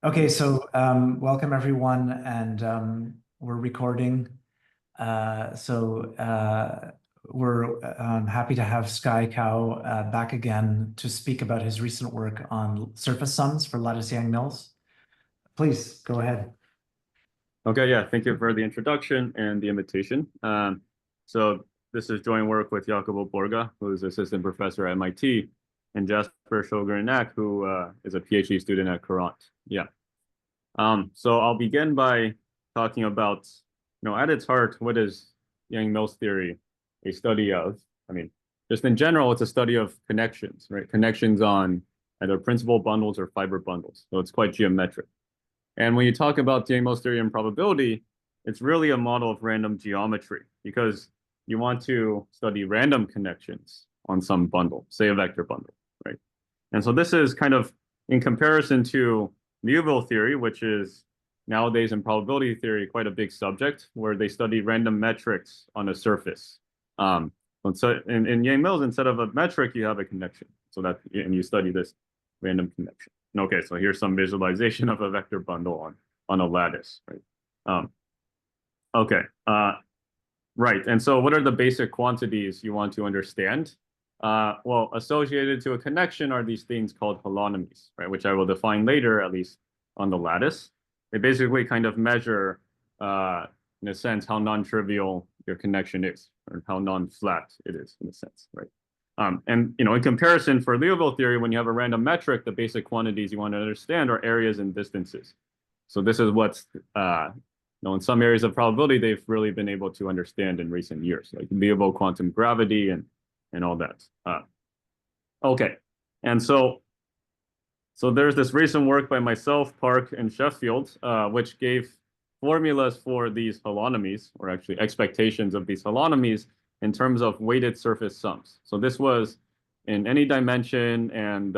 Okay, so welcome everyone, and we're recording. We're happy to have Sky Cow back again to speak about his recent work on surface sums for lattice Yang mills. Please go ahead. Okay, yeah, thank you for the introduction and the invitation. So this is joint work with Jacopo Borga, who is assistant professor at MIT, and Jasper Shogunak, who is a PhD student at Courant. Yeah. So I'll begin by talking about, at its heart, what is Yang-Mills theory a study of? I mean, just in general, it's a study of connections, right? Connections on either principal bundles or fiber bundles. So it's quite geometric. And when you talk about Yang-Mills theory and probability, it's really a model of random geometry because you want to study random connections on some bundle, say a vector bundle, right? And so this is kind of in comparison to Liouville theory, which is nowadays in probability theory quite a big subject, where they study random metrics on a surface. So in Yang-Mills, instead of a metric, you have a connection. So that and you study this random connection. Okay, so here's some visualization of a vector bundle on a lattice, right? Okay, right. And so what are the basic quantities you want to understand? Well, associated to a connection are these things called holonomies, right? Which I will define later, at least on the lattice. They basically kind of measure, in a sense, how non-trivial your connection is, or how non-flat it is, in a sense, right? And in comparison for Liouville theory, when you have a random metric, the basic quantities you want to understand are areas and distances. So this is what's in some areas of probability they've really been able to understand in recent years, like Liouville quantum gravity and all that. Okay, and so there's this recent work by myself, Park, and Sheffield, which gave formulas for these holonomies, or actually expectations of these holonomies, in terms of weighted surface sums. So this was in any dimension, and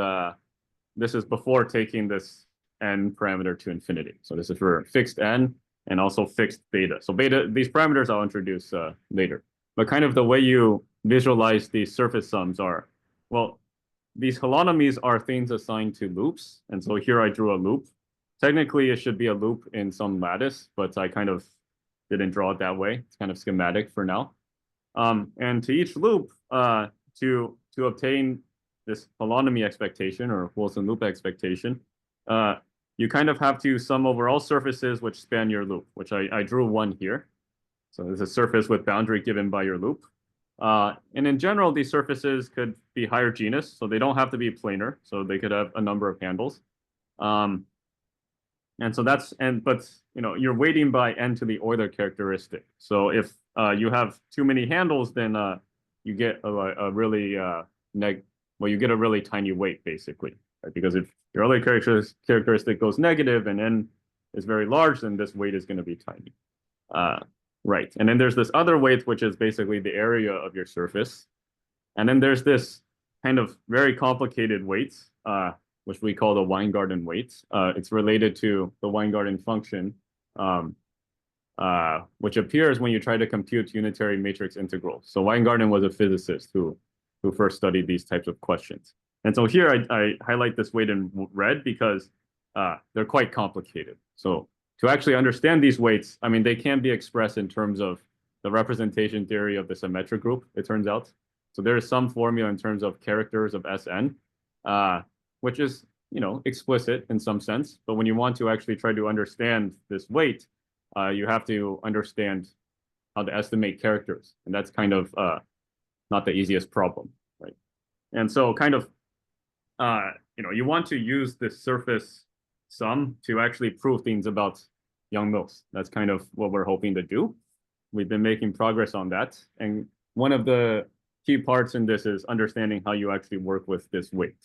this is before taking this n parameter to infinity. So this is for fixed n and also fixed beta. So beta, these parameters I'll introduce later. But kind of the way you visualize these surface sums are, well, these holonomies are things assigned to loops. And so here I drew a loop. Technically, it should be a loop in some lattice, but I kind of didn't draw it that way. It's kind of schematic for now. And to each loop, to obtain this holonomy expectation or Wilson loop expectation, you kind of have to sum over all surfaces which span your loop, which I drew one here. So there's a surface with boundary given by your loop. And in general, these surfaces could be higher genus, so they don't have to be planar, so they could have a number of handles. And so but you're weighting by n to the Euler characteristic. So if you have too many handles, then you get a really you get a really tiny weight basically, right? Because if your Euler characteristic goes negative and n is very large, then this weight is going to be tiny. Right, and then there's this other weight, which is basically the area of your surface. And then there's this kind of very complicated weight, which we call the Weingarten weight. It's related to the Weingarten function, which appears when you try to compute unitary matrix integrals. So Weingarten was a physicist who first studied these types of questions. And so here I highlight this weight in red because they're quite complicated. So to actually understand these weights, I mean, they can be expressed in terms of the representation theory of the symmetric group, it turns out. So there is some formula in terms of characters of Sn, which is, explicit in some sense. But when you want to actually try to understand this weight, you have to understand how to estimate characters. And that's kind of not the easiest problem, right? And so kind of, you want to use this surface sum to actually prove things about Yang-Mills. That's kind of what we're hoping to do. We've been making progress on that. And one of the key parts in this is understanding how you actually work with this weight.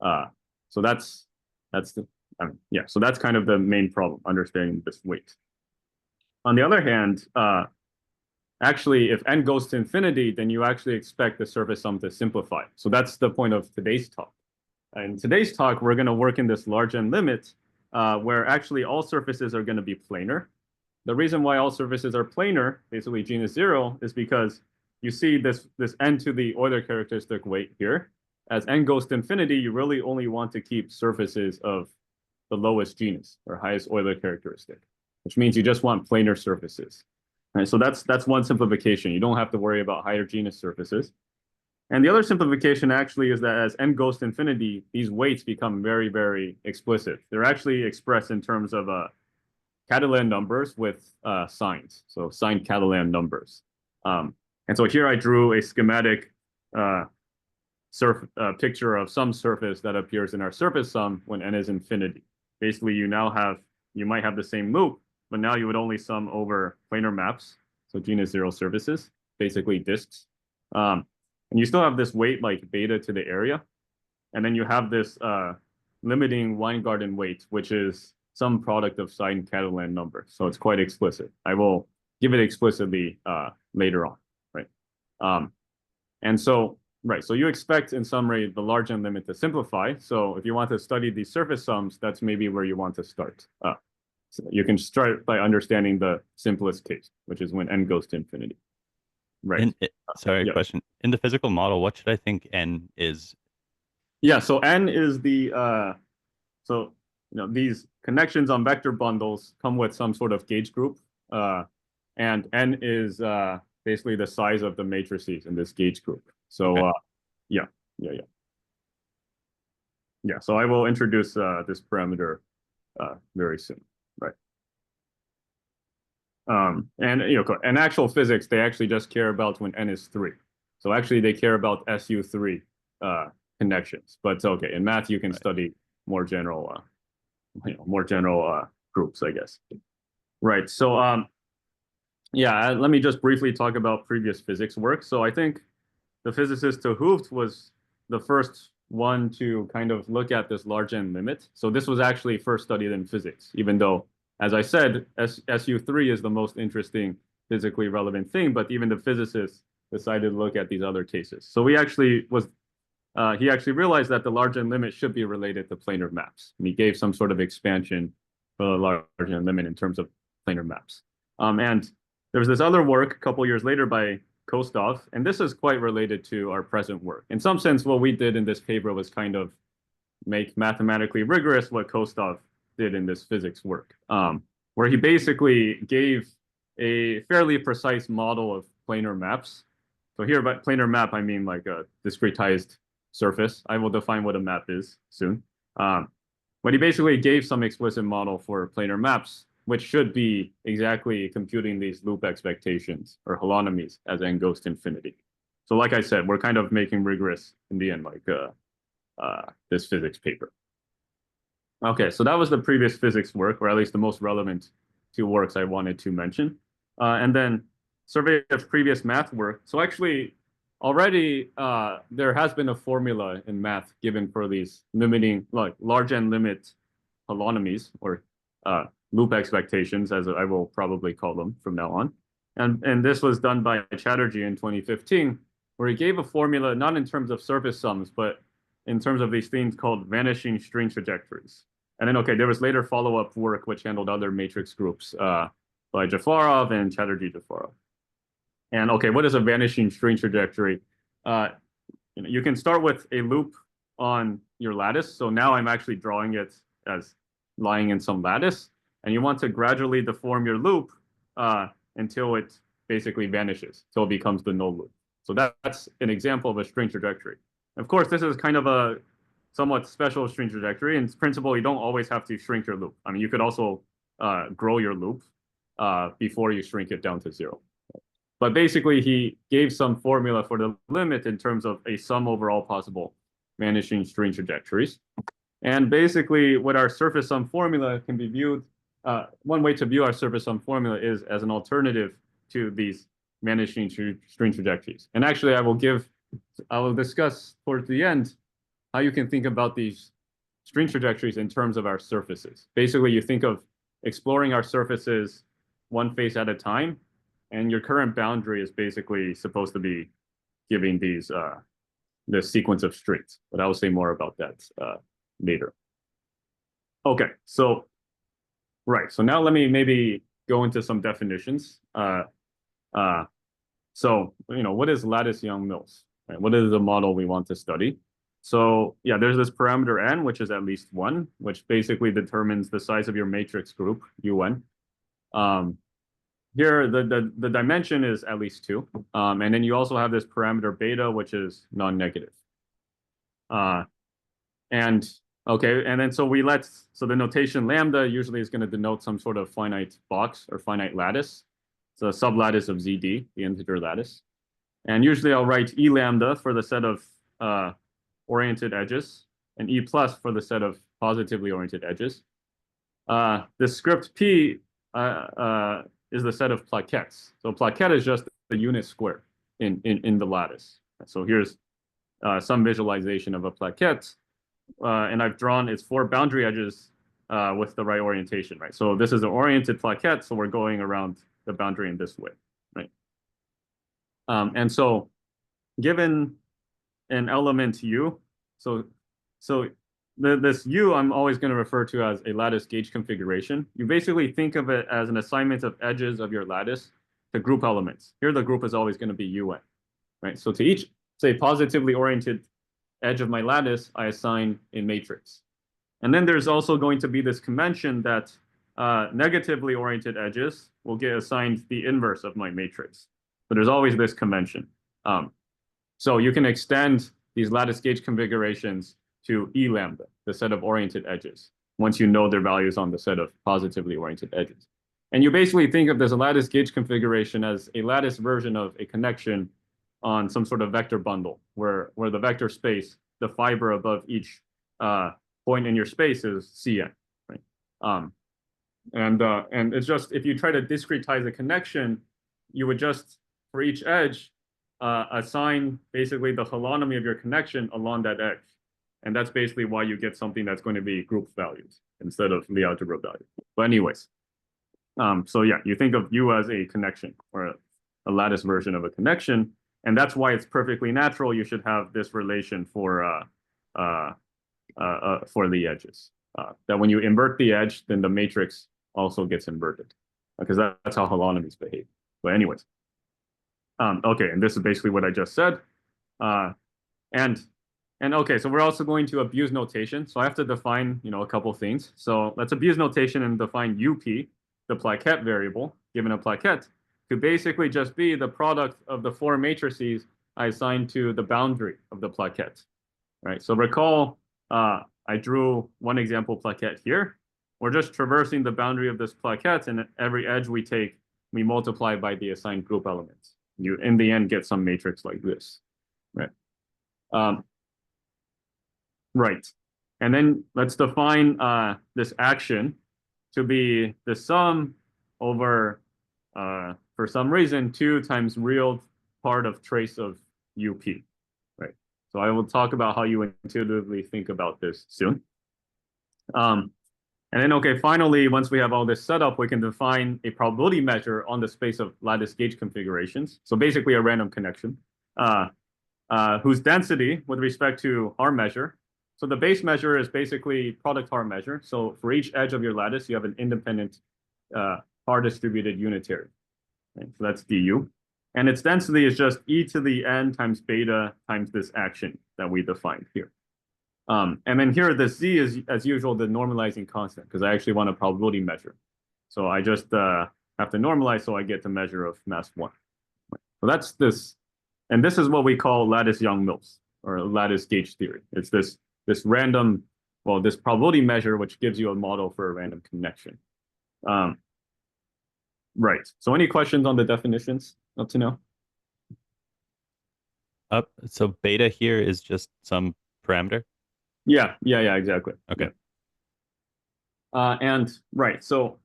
So that's so that's kind of the main problem, understanding this weight. On the other hand, actually, if n goes to infinity, then you actually expect the surface sum to simplify. So that's the point of today's talk. In today's talk, we're going to work in this large n limit, where actually all surfaces are going to be planar. The reason why all surfaces are planar, basically genus 0, is because you see this n to the Euler characteristic weight here. As n goes to infinity, you really only want to keep surfaces of the lowest genus or highest Euler characteristic, which means you just want planar surfaces. Right, so that's one simplification. You don't have to worry about higher genus surfaces. And the other simplification actually is that as n goes to infinity, these weights become very, very explicit. They're actually expressed in terms of Catalan numbers with signs, so signed Catalan numbers. And so here I drew a schematic picture of some surface that appears in our surface sum when n is infinity. Basically, you might have the same loop, but now you would only sum over planar maps, so genus 0 surfaces, basically disks. And you still have this weight like beta to the area. And then you have this limiting Weingarten weight, which is some product of signed Catalan numbers. So it's quite explicit. I will give it explicitly later on, right? And so, right, so you expect in summary the large n limit to simplify. So if you want to study these surface sums, that's maybe where you want to start. So you can start by understanding the simplest case, which is when n goes to infinity. Right. Sorry, yeah. question. In the physical model, what should I think n is? Yeah, so n is the so these connections on vector bundles come with some sort of gauge group, and n is basically the size of the matrices in this gauge group. So Okay. Yeah. So I will introduce this parameter very soon, right? And in actual physics, they actually just care about when n is 3. So actually, they care about SU3 connections. But okay, in math, you can study more general, groups, I guess. Right. So yeah, let me just briefly talk about previous physics work. So I think the physicist 't Hooft was the first one to kind of look at this large n limit. So this was actually first studied in physics, even though, as I said, SU3 is the most interesting physically relevant thing, but even the physicists decided to look at these other cases. So he actually realized that the large n limit should be related to planar maps. And he gave some sort of expansion for the large n limit in terms of planar maps. And there was this other work a couple years later by Kostov, and this is quite related to our present work. In some sense, what we did in this paper was kind of make mathematically rigorous what Kostov did in this physics work, where he basically gave a fairly precise model of planar maps. So here, by planar map, I mean like a discretized surface. I will define what a map is soon. But he basically gave some explicit model for planar maps, which should be exactly computing these loop expectations or holonomies as n goes to infinity. So like I said, we're kind of making rigorous in the end, like this physics paper. Okay, so that was the previous physics work, or at least the most relevant two works I wanted to mention. And then survey of previous math work. So actually, already there has been a formula in math given for these limiting, like large n limit holonomies, or loop expectations, as I will probably call them from now on. And this was done by Chatterjee in 2015, where he gave a formula not in terms of surface sums, but in terms of these things called vanishing string trajectories. And then, okay, there was later follow-up work which handled other matrix groups by Jafarov and Chatterjee-Jafarov. And okay, what is a vanishing string trajectory? You can start with a loop on your lattice. So now I'm actually drawing it as lying in some lattice. And you want to gradually deform your loop until it basically vanishes, until it becomes the null loop. So that's an example of a string trajectory. Of course, this is kind of a somewhat special string trajectory. In principle, you don't always have to shrink your loop. I mean, you could also grow your loop before you shrink it down to 0. But basically, he gave some formula for the limit in terms of a sum over all possible vanishing string trajectories. And basically, what our surface sum formula can be viewed, one way to view our surface sum formula is as an alternative to these vanishing string trajectories. And actually, I will discuss towards the end how you can think about these string trajectories in terms of our surfaces. Basically, you think of exploring our surfaces one face at a time, and your current boundary is basically supposed to be giving these this sequence of strings. But I will say more about that later. Okay, so right. So now let me maybe go into some definitions. So what is lattice Young-Mills? Right? What is the model we want to study? So yeah, there's this parameter n, which is at least one, which basically determines the size of your matrix group, un. Here, the dimension is at least two. And then you also have this parameter beta, which is non-negative. And okay, and then so the notation lambda usually is going to denote some sort of finite box or finite lattice. So a sublattice of ZD, the integer lattice. And usually I'll write E lambda for the set of oriented edges and E plus for the set of positively oriented edges. The script P is the set of plaquettes. So plaquette is just the unit square in the lattice. So here's some visualization of a plaquette. And I've drawn its four boundary edges with the right orientation, right? So this is an oriented plaquette, so we're going around the boundary in this way, right? And so given an element U, so this U I'm always going to refer to as a lattice gauge configuration. You basically think of it as an assignment of edges of your lattice to group elements. Here the group is always going to be UN, right? So to each, say, positively oriented edge of my lattice, I assign a matrix. And then there's also going to be this convention that negatively oriented edges will get assigned the inverse of my matrix. So there's always this convention. So you can extend these lattice gauge configurations to E lambda, the set of oriented edges, once you know their values on the set of positively oriented edges. And you basically think of this lattice gauge configuration as a lattice version of a connection on some sort of vector bundle, where the vector space, the fiber above each point in your space is Cn, right? And it's just, if you try to discretize a connection, you would just, for each edge, assign basically the holonomy of your connection along that edge. And that's basically why you get something that's going to be group values instead of Lie algebra values. But anyways, so yeah, you think of U as a connection or a lattice version of a connection. And that's why it's perfectly natural you should have this relation for the edges. That when you invert the edge, then the matrix also gets inverted, because that's how holonomies behave. But anyways, okay, and this is basically what I just said. And okay, so we're also going to abuse notation. So I have to define, a couple things. So let's abuse notation and define UP, the plaquette variable, given a plaquette, to basically just be the product of the four matrices I assigned to the boundary of the plaquette, right? So recall, I drew one example plaquette here. We're just traversing the boundary of this plaquette, and every edge we take, we multiply by the assigned group elements. You, in the end, get some matrix like this, right? Right. And then let's define this action to be the sum over, for some reason, 2 times real part of trace of UP, right? So I will talk about how you intuitively think about this soon. And then, okay, finally, once we have all this set up, we can define a probability measure on the space of lattice gauge configurations. So basically a random connection, whose density with respect to our measure. So the base measure is basically product Haar measure. So for each edge of your lattice, you have an independent Haar distributed unitary. Right? So that's du. And its density is just e to the n times beta times this action that we defined here. And then here, the z is, as usual, the normalizing constant, because I actually want a probability measure. So I just have to normalize, so I get the measure of mass 1. So that's this. And this is what we call lattice Young-Mills, or lattice gauge theory. It's this random, well, this probability measure, which gives you a model for a random connection. Right. So any questions on the definitions up to now? So beta here is just some parameter? Yeah, exactly. Okay. And right, so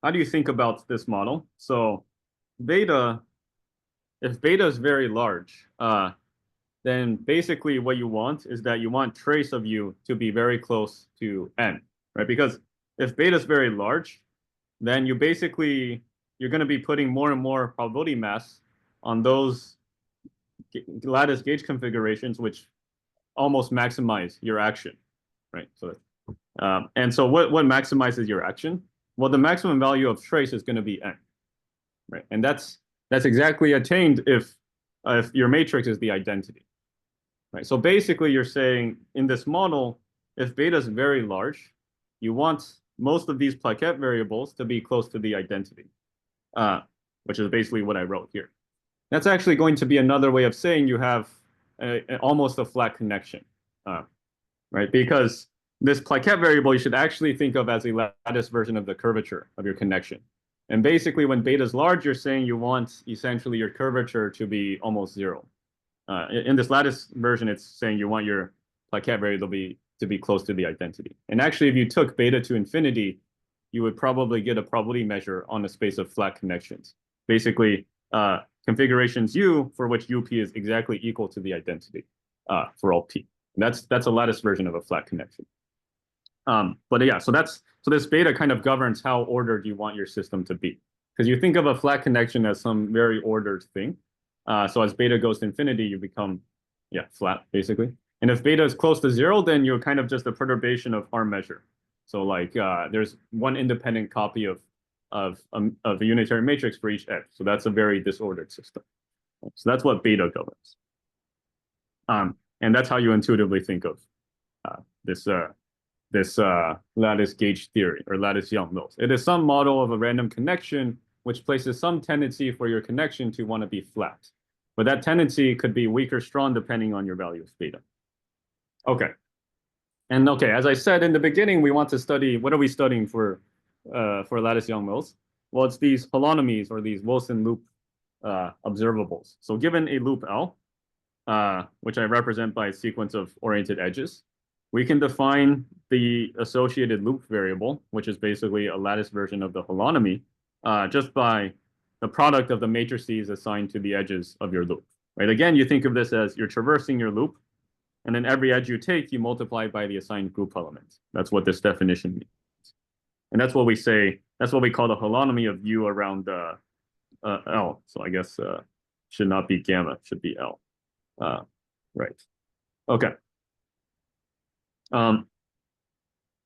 how do you think about this model? So beta, if beta is very large, then basically what you want is that you want trace of U to be very close to n, right? Because if beta is very large, then you're going to be putting more and more probability mass on those lattice gauge configurations, which almost maximize your action, right? So, and so what maximizes your action? Well, the maximum value of trace is going to be n, right? And that's exactly attained if your matrix is the identity, right? So basically you're saying in this model, if beta is very large, you want most of these plaquette variables to be close to the identity, which is basically what I wrote here. That's actually going to be another way of saying you have almost a flat connection, right? Because this plaquette variable you should actually think of as a lattice version of the curvature of your connection. And basically when beta is large, you're saying you want essentially your curvature to be almost zero. In this lattice version, it's saying you want your plaquette variable to be close to the identity. And actually, if you took beta to infinity, you would probably get a probability measure on a space of flat connections. Basically, configurations U for which UP is exactly equal to the identity for all P. And that's a lattice version of a flat connection. But yeah, so this beta kind of governs how ordered you want your system to be. Because you think of a flat connection as some very ordered thing. So as beta goes to infinity, you become, flat, basically. And if beta is close to zero, then you're kind of just a perturbation of our measure. So like there's one independent copy of a unitary matrix for each edge. So that's a very disordered system. So that's what beta governs. And that's how you intuitively think of this lattice gauge theory or lattice Young-Mills. It is some model of a random connection which places some tendency for your connection to want to be flat. But that tendency could be weak or strong depending on your value of beta. Okay. And okay, as I said in the beginning, we want to study, what are we studying for lattice Young-Mills? Well, it's these holonomies or these Wilson loop observables. So given a loop L, which I represent by a sequence of oriented edges, we can define the associated loop variable, which is basically a lattice version of the holonomy, just by the product of the matrices assigned to the edges of your loop, right? Again, you think of this as you're traversing your loop, and then every edge you take, you multiply by the assigned group element. That's what this definition means. And that's what we say, that's what we call the holonomy of U around L. So I guess should not be gamma, should be L. Right. Okay.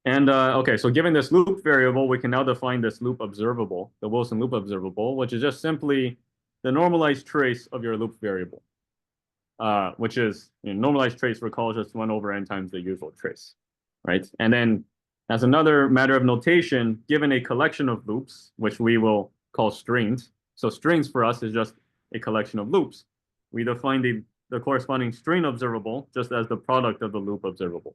Okay, so given this loop variable, we can now define this loop observable, the Wilson loop observable, which is just simply the normalized trace of your loop variable, which is normalized trace, recall, just 1 over n times the usual trace, right? And then as another matter of notation, given a collection of loops, which we will call strings, so strings for us is just a collection of loops, we define the corresponding string observable just as the product of the loop observable.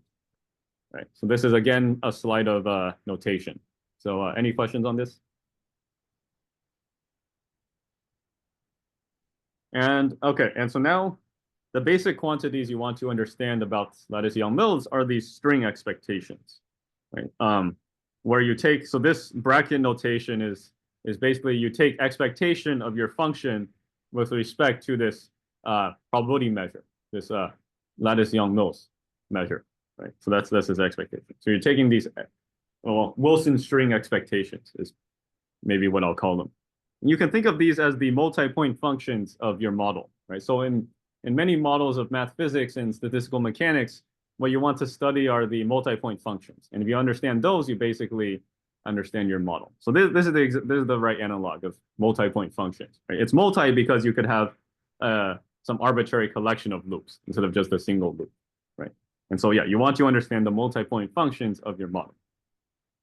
Right. So this is again a slide of notation. So any questions on this? And okay, and so now the basic quantities you want to understand about lattice Young-Mills are these string expectations, right? Where you take, so this bracket notation is basically you take expectation of your function with respect to this probability measure, this lattice Young-Mills measure. Right, so that's his expectation. So you're taking these, well, Wilson string expectations is maybe what I'll call them. And you can think of these as the multi-point functions of your model, right? So in many models of math physics and statistical mechanics, what you want to study are the multi-point functions. And if you understand those, you basically understand your model. So this is the right analog of multi-point functions. Right? It's multi because you could have some arbitrary collection of loops instead of just a single loop, right? And so, yeah, you want to understand the multi-point functions of your model.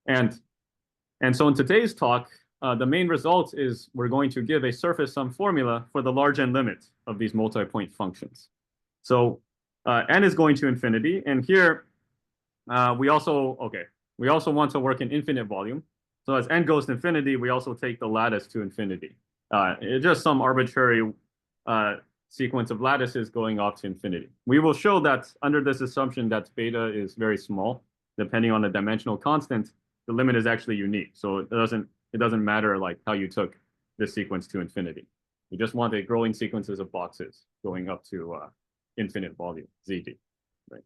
And so in today's talk, the main result is we're going to give a surface sum formula for the large n limit of these multi-point functions. So n is going to infinity. And here, we also want to work in infinite volume. So as n goes to infinity, we also take the lattice to infinity. It's just some arbitrary sequence of lattices going off to infinity. We will show that under this assumption that beta is very small, depending on the dimensional constant, the limit is actually unique. So it doesn't matter like how you took this sequence to infinity. You just want a growing sequences of boxes going up to infinite volume, ZD, right?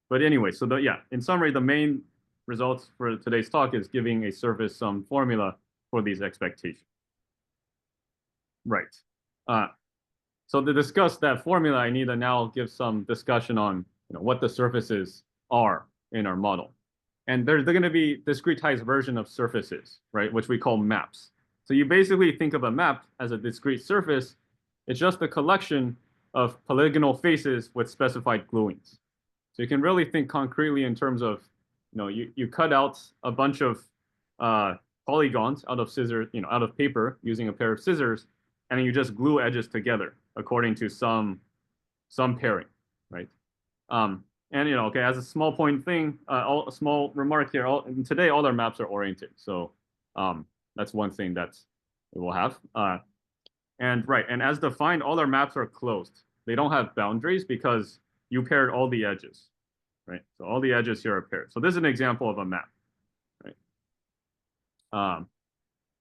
But anyway, so in summary, the main results for today's talk is giving a surface sum formula for these expectations. Right. So to discuss that formula, I need to now give some discussion on what the surfaces are in our model. And they're going to be discretized version of surfaces, right, which we call maps. So you basically think of a map as a discrete surface. It's just a collection of polygonal faces with specified gluings. So you can really think concretely in terms of, you cut out a bunch of polygons out of scissors, out of paper using a pair of scissors, and then you just glue edges together according to some pairing, right? And okay, as a small point thing, a small remark here. Today, all our maps are oriented, so that's one thing that we will have. And as defined, all our maps are closed. They don't have boundaries because you paired all the edges, right? So all the edges here are paired. So this is an example of a map, right?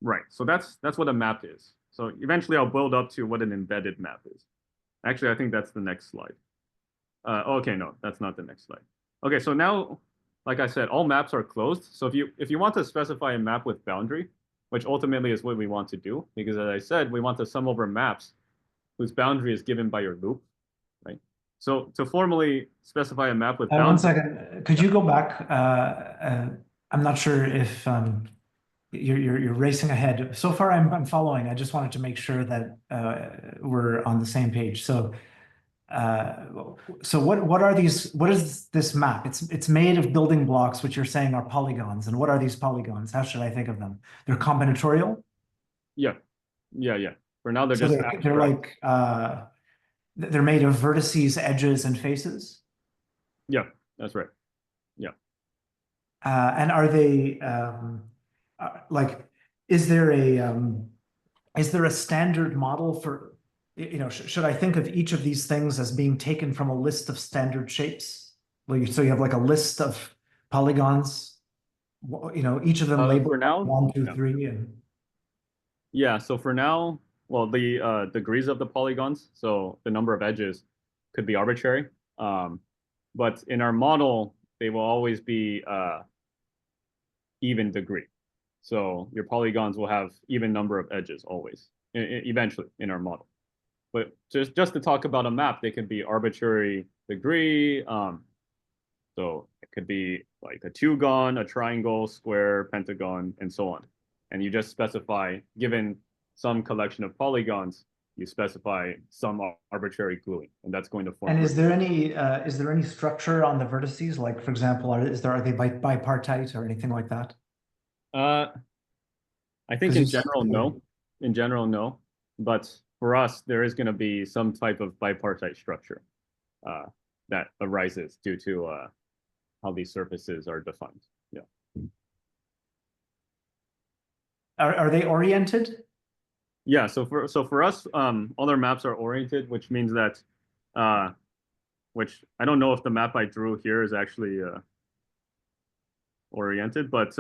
Right. So that's what a map is. So eventually I'll build up to what an embedded map is. Actually, I think that's the next slide. Okay, no, that's not the next slide. Okay, so now, like I said, all maps are closed. So if you want to specify a map with boundary, which ultimately is what we want to do, because as I said, we want to sum over maps whose boundary is given by your loop, right? So to formally specify a map with boundary. 1 second, could you go back? I'm not sure if you're racing ahead. So far, I'm following. I just wanted to make sure that we're on the same page. So what are these? What is this map? It's made of building blocks, which you're saying are polygons. And what are these polygons? How should I think of them? They're combinatorial? Yeah. For now, they're So just they're like they're made of vertices, edges, and faces. Yeah, that's right. Yeah. And are they like? Is there a standard model for? Should I think of each of these things as being taken from a list of standard shapes? So you have like a list of polygons, each of them labeled for now, 1, 2, 3, and yeah. So for now, well, the degrees of the polygons, so the number of edges, could be arbitrary. But in our model, they will always be even degree. So your polygons will have even number of edges always, eventually in our model. But just to talk about a map, they can be arbitrary degree. So it could be like a two-gon, a triangle, square, pentagon, and so on. And you just specify, given some collection of polygons, you specify some arbitrary gluing, and that's going to form. And is there any structure on the vertices? Like, for example, are they bipartite or anything like that? I think in general, no. In general, no. But for us, there is going to be some type of bipartite structure that arises due to how these surfaces are defined. Yeah. Are they oriented? Yeah. So for us, all our maps are oriented, which means that, which I don't know if the map I drew here is actually oriented, but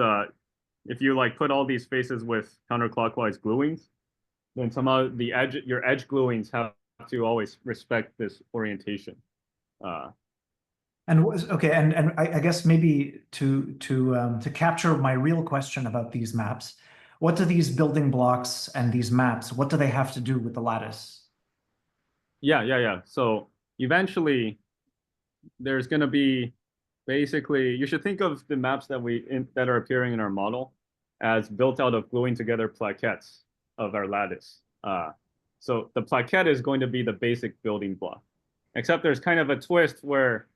if you like put all these faces with counterclockwise gluings, then somehow your edge gluings have to always respect this orientation. And I guess maybe to capture my real question about these maps, what do these building blocks and these maps, what do they have to do with the lattice? Yeah. So eventually, there's going to be basically, you should think of the maps that are appearing in our model as built out of gluing together plaquettes of our lattice. So the plaquette is going to be the basic building block, except there's kind of a twist where,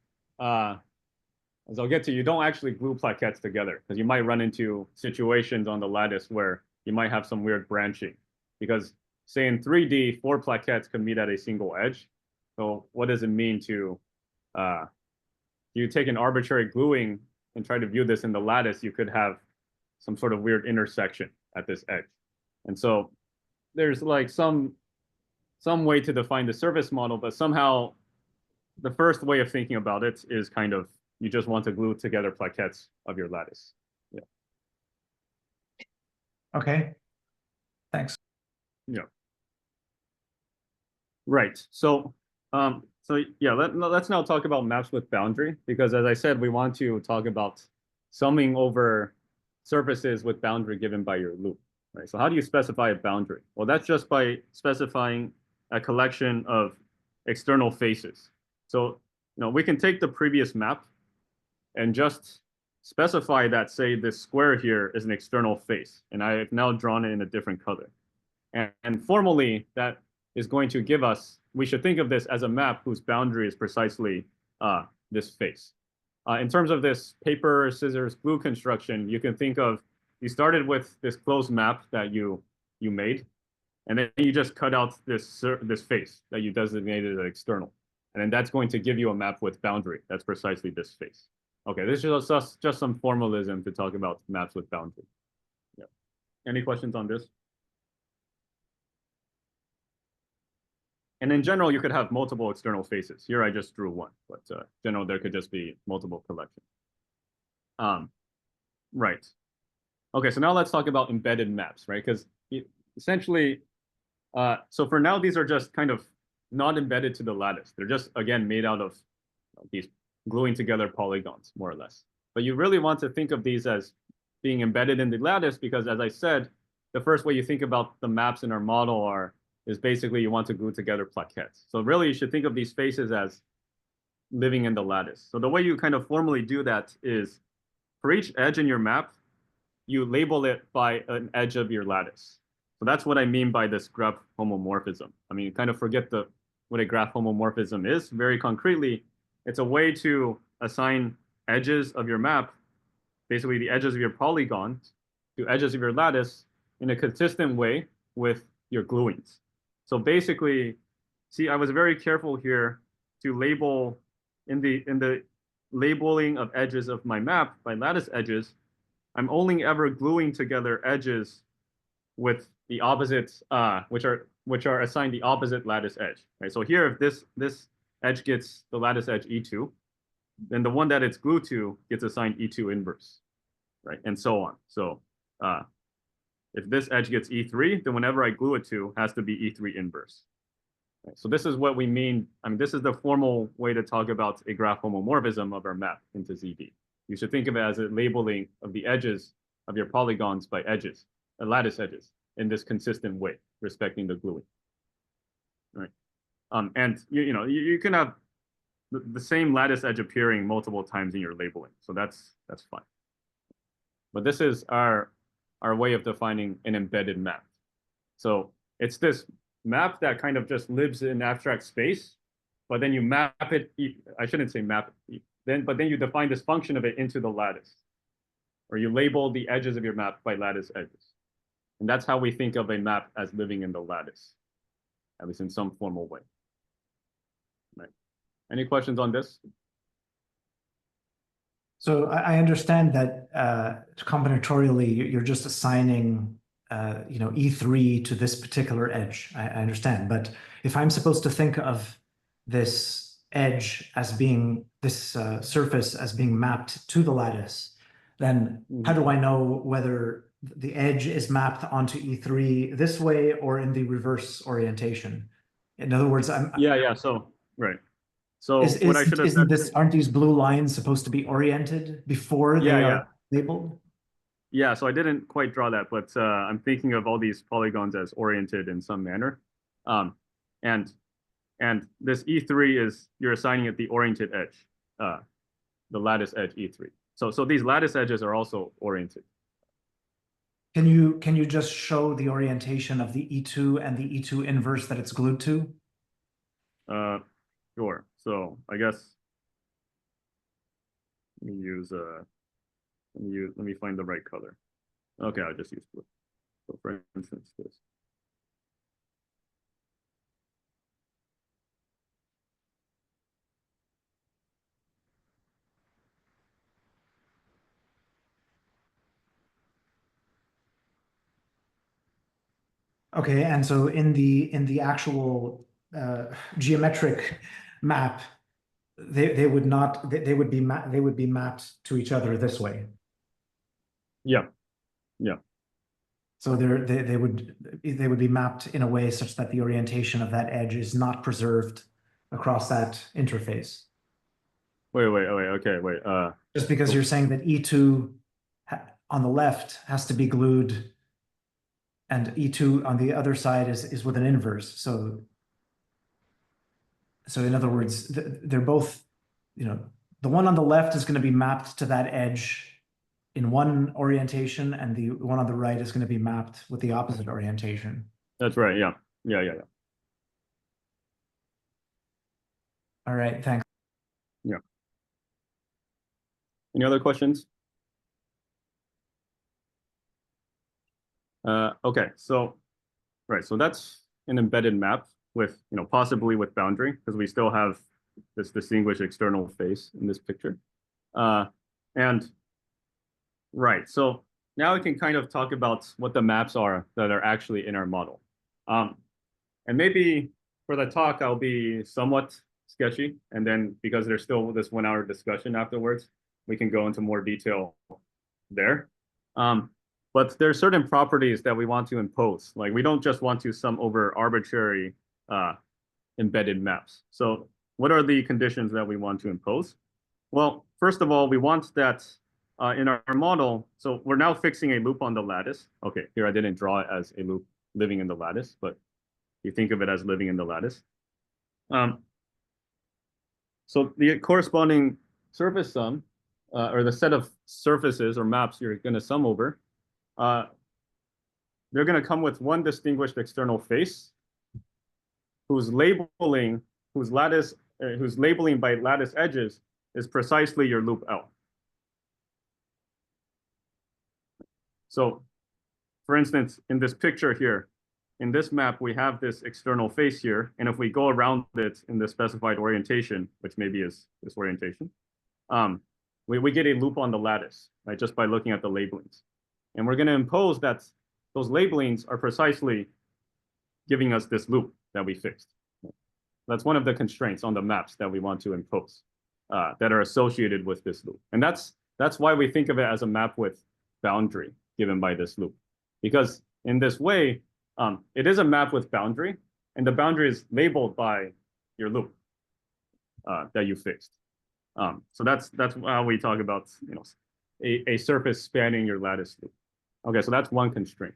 as I'll get to, you don't actually glue plaquettes together because you might run into situations on the lattice where you might have some weird branching. Because say in 3D, 4 plaquettes could meet at a single edge. So what does it mean to, you take an arbitrary gluing and try to view this in the lattice, you could have some sort of weird intersection at this edge. And so there's like some way to define the surface model, but somehow the first way of thinking about it is kind of, you just want to glue together plaquettes of your lattice. Yeah. Okay, thanks. Yeah. Right. So yeah, let's now talk about maps with boundary, because as I said, we want to talk about summing over surfaces with boundary given by your loop, right? So how do you specify a boundary? Well, that's just by specifying a collection of external faces. So, we can take the previous map and just specify that, say, this square here is an external face, and I have now drawn it in a different color. And formally, that is going to give us, we should think of this as a map whose boundary is precisely this face. In terms of this paper, scissors, glue construction, you can think of, you started with this closed map that you made, and then you just cut out this face that you designated as external. And then that's going to give you a map with boundary. That's precisely this face. Okay, this is just some formalism to talk about maps with boundary. Yeah. Any questions on this? And in general, you could have multiple external faces. Here I just drew one, but in general, there could just be multiple collections. Right. Okay, so now let's talk about embedded maps, right? Because essentially, so for now, these are just kind of not embedded to the lattice. They're just, again, made out of these gluing together polygons, more or less. But you really want to think of these as being embedded in the lattice because, as I said, the first way you think about the maps in our model is basically you want to glue together plaquettes. So really, you should think of these faces as living in the lattice. So the way you kind of formally do that is for each edge in your map, you label it by an edge of your lattice. So that's what I mean by this graph homomorphism. I mean, kind of forget what a graph homomorphism is. Very concretely, it's a way to assign edges of your map, basically the edges of your polygons, to edges of your lattice in a consistent way with your gluings. So basically, see, I was very careful here to label in the labeling of edges of my map by lattice edges. I'm only ever gluing together edges with the opposites, which are assigned the opposite lattice edge. Right. So here, if this edge gets the lattice edge E2, then the one that it's glued to gets assigned E2 inverse, right, and so on. So if this edge gets E3, then whenever I glue it to, has to be E3 inverse. Right. So this is what we mean. I mean, this is the formal way to talk about a graph homomorphism of our map into ZD. You should think of it as a labeling of the edges of your polygons by edges, lattice edges, in this consistent way, respecting the gluing. Right. And you can have the same lattice edge appearing multiple times in your labeling, so that's fine. But this is our way of defining an embedded map. So it's this map that kind of just lives in abstract space, but then you map it. I shouldn't say map it. But then you define this function of it into the lattice, or you label the edges of your map by lattice edges. And that's how we think of a map as living in the lattice, at least in some formal way. Right. Any questions on this? So I understand that combinatorially you're just assigning E3 to this particular edge. I understand, but if I'm supposed to think of this edge as being this surface as being mapped to the lattice, then how do I know whether the edge is mapped onto E3 this way or in the reverse orientation? In other words, So right. So what I should have said, aren't these blue lines supposed to be oriented before they are labeled? Yeah, so I didn't quite draw that, but I'm thinking of all these polygons as oriented in some manner. And this E3 is, you're assigning it the oriented edge, the lattice edge E3. So these lattice edges are also oriented. Can you just show the orientation of the E2 and the E2 inverse that it's glued to? Sure. So I guess let me use let me find the right color. Okay, I'll just use blue. So for instance, this. Okay, and so in the actual geometric map, they would be mapped to each other this way. Yeah. So they would be mapped in a way such that the orientation of that edge is not preserved across that interface. Wait. Okay, wait. Just because you're saying that E2 on the left has to be glued, and E2 on the other side is with an inverse. So in other words, they're both, the one on the left is going to be mapped to that edge in one orientation, and the one on the right is going to be mapped with the opposite orientation. That's right. Yeah. All right, thanks. Any other questions? Okay, so right, so that's an embedded map with, possibly with boundary, because we still have this distinguished external face in this picture. And right, so now we can kind of talk about what the maps are that are actually in our model. And maybe for the talk, I'll be somewhat sketchy, and then because there's still this 1 hour discussion afterwards, we can go into more detail there. But there are certain properties that we want to impose. Like we don't just want to sum over arbitrary embedded maps. So what are the conditions that we want to impose? Well, first of all, we want that in our model, so we're now fixing a loop on the lattice. Okay, here I didn't draw it as a loop living in the lattice, but you think of it as living in the lattice. So the corresponding surface sum, or the set of surfaces or maps you're going to sum over, they're going to come with one distinguished external face, whose labeling by lattice edges is precisely your loop L. So, for instance, in this picture here, in this map, we have this external face here, and if we go around it in the specified orientation, which maybe is this orientation, we get a loop on the lattice, right, just by looking at the labelings. And we're going to impose that those labelings are precisely giving us this loop that we fixed. That's one of the constraints on the maps that we want to impose that are associated with this loop. And that's why we think of it as a map with boundary given by this loop. Because in this way, it is a map with boundary, and the boundary is labeled by your loop that you fixed. So that's how we talk about a surface spanning your lattice loop. Okay, so that's one constraint.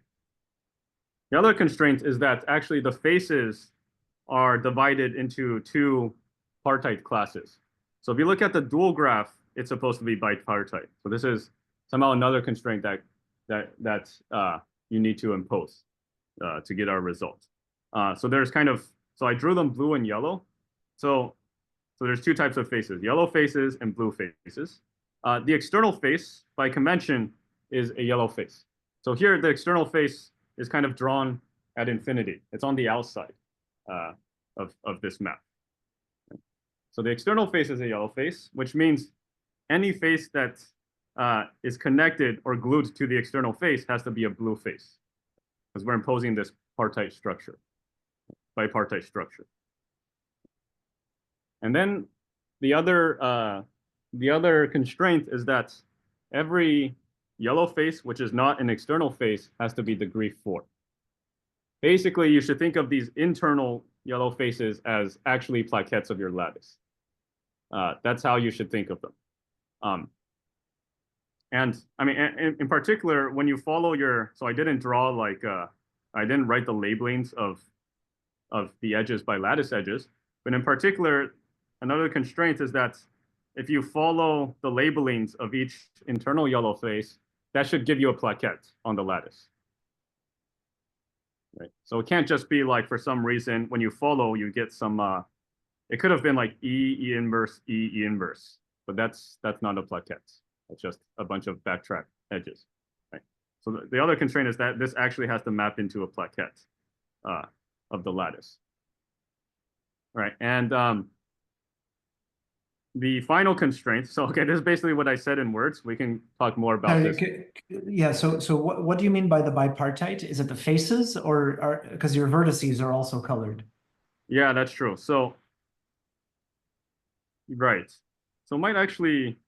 The other constraint is that actually the faces are divided into two partite classes. So if you look at the dual graph, it's supposed to be bipartite. So this is somehow another constraint that you need to impose to get our result. So there's so I drew them blue and yellow. So there's two types of faces, yellow faces and blue faces. The external face, by convention, is a yellow face. So here, the external face is kind of drawn at infinity. It's on the outside of this map. So the external face is a yellow face, which means any face that is connected or glued to the external face has to be a blue face, because we're imposing this partite structure, bipartite structure. And then the other constraint is that every yellow face, which is not an external face, has to be degree 4. Basically, you should think of these internal yellow faces as actually plaquettes of your lattice. That's how you should think of them. And I mean, in particular, when you follow so I didn't draw I didn't write the labelings of the edges by lattice edges, but in particular, another constraint is that if you follow the labelings of each internal yellow face, that should give you a plaquette on the lattice. Right. So it can't just be like, for some reason, when you follow, you get some, it could have been like E inverse, E inverse, but that's not a plaquette. It's just a bunch of backtrack edges. Right. So the other constraint is that this actually has to map into a plaquette of the lattice. Right. And the final constraint, so okay, this is basically what I said in words. We can talk more about this. Yeah, so what do you mean by the bipartite? Is it the faces, or because your vertices are also colored? Yeah, that's true. So, right. So it might actually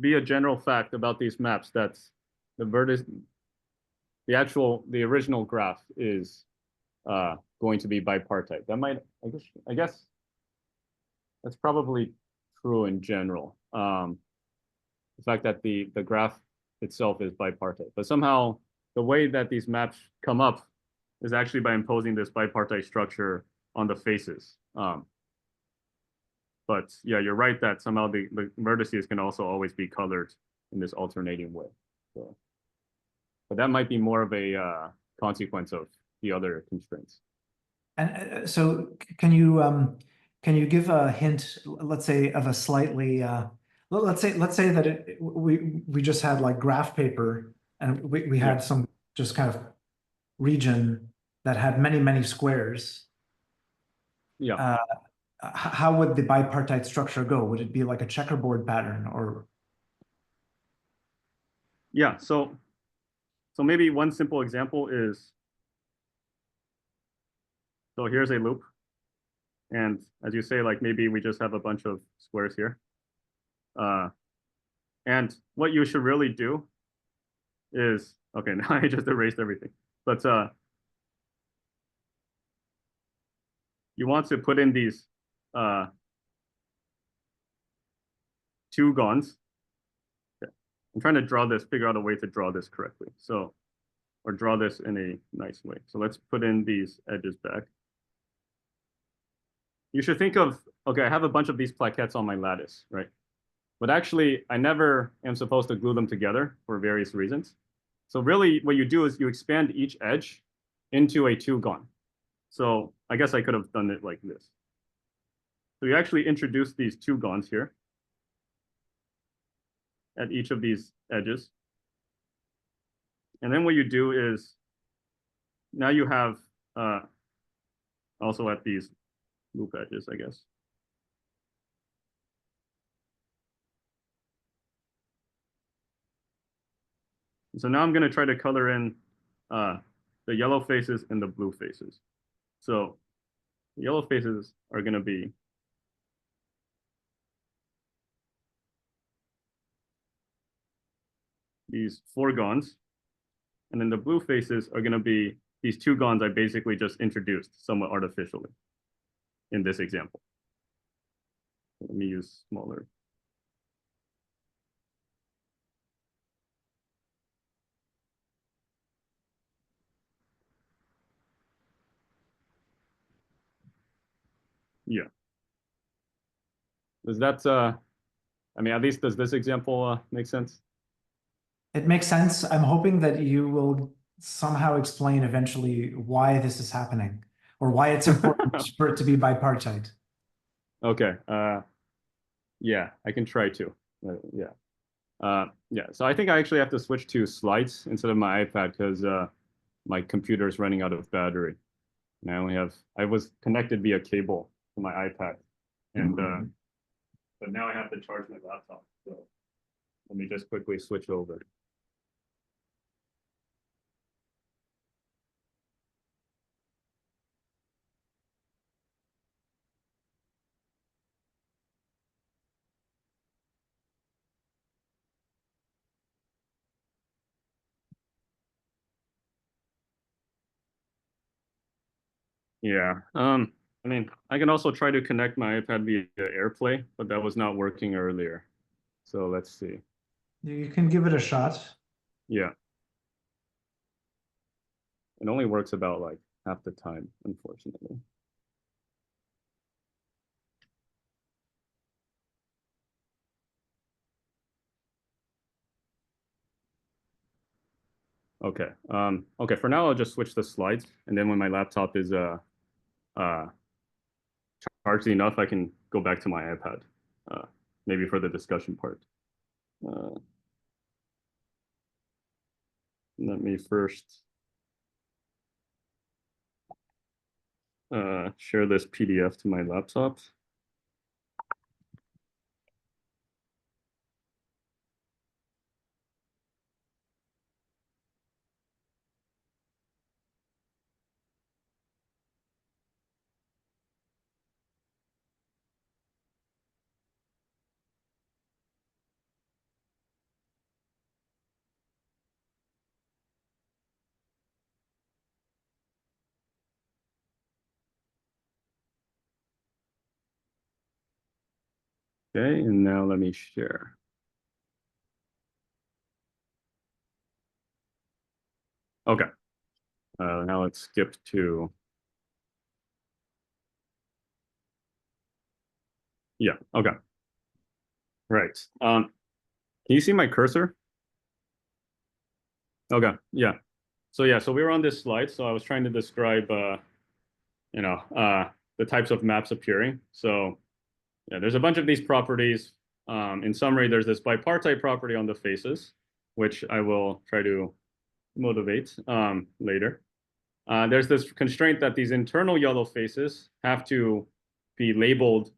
be a general fact about these maps that the original graph is going to be bipartite. That might, I guess that's probably true in general. The fact that the graph itself is bipartite, but somehow the way that these maps come up is actually by imposing this bipartite structure on the faces. But yeah, you're right that somehow the vertices can also always be colored in this alternating way. So, but that might be more of a consequence of the other constraints. And so can you can you give a hint, let's say, of a slightly let's say that we just had like graph paper and we Yeah. had some just kind of region that had many squares. Yeah. Uh, how would the bipartite structure go? Would it be like a checkerboard pattern or Yeah. So maybe one simple example is, so here's a loop. And as you say, like maybe we just have a bunch of squares here. And what you should really do is, okay, now I just erased everything. But you want to put in these uh, two gons. Okay. I'm trying to draw this, figure out a way to draw this correctly. So, or draw this in a nice way. So let's put in these edges back. You should think of, okay, I have a bunch of these plaquettes on my lattice, right? But actually, I never am supposed to glue them together for various reasons. So really what you do is you expand each edge into a two-gon. So I guess I could have done it like this. So you actually introduce these two gons here at each of these edges. And then what you do is now you have also at these loop edges, I guess. So now I'm going to try to color in the yellow faces and the blue faces. So the yellow faces are going to be these four gons. And then the blue faces are going to be these two gons I basically just introduced somewhat artificially in this example. Let me use smaller. Yeah. Does that, I mean, at least does this example make sense? it makes sense? I'm hoping that you will somehow explain eventually why this is happening or why it's important for it to be bipartite. Okay. Yeah, I can try to. Yeah. Yeah. So I think I actually have to switch to slides instead of my iPad because my computer is running out of battery. And I was connected via cable to my iPad. And but now I have to charge my laptop. So let me just quickly switch over. Yeah. I mean, I can also try to connect my iPad via AirPlay, but that was not working earlier. So let's see. You can give it a shot. Yeah. It only works about like half the time, unfortunately. Okay. Okay, for now I'll just switch the slides, and then when my laptop is uh charged enough, I can go back to my iPad. Maybe for the discussion part. Uh, Let me first share this PDF to my laptop. Okay, and now let me share. Okay. Now let's skip to, yeah, okay. Right. Can you see my cursor? Okay, yeah. So yeah, so we were on this slide. So I was trying to describe, you know, the types of maps appearing. So yeah, there's a bunch of these properties. In summary, there's this bipartite property on the faces, which I will try to motivate later. There's this constraint that these internal yellow faces have to be labeled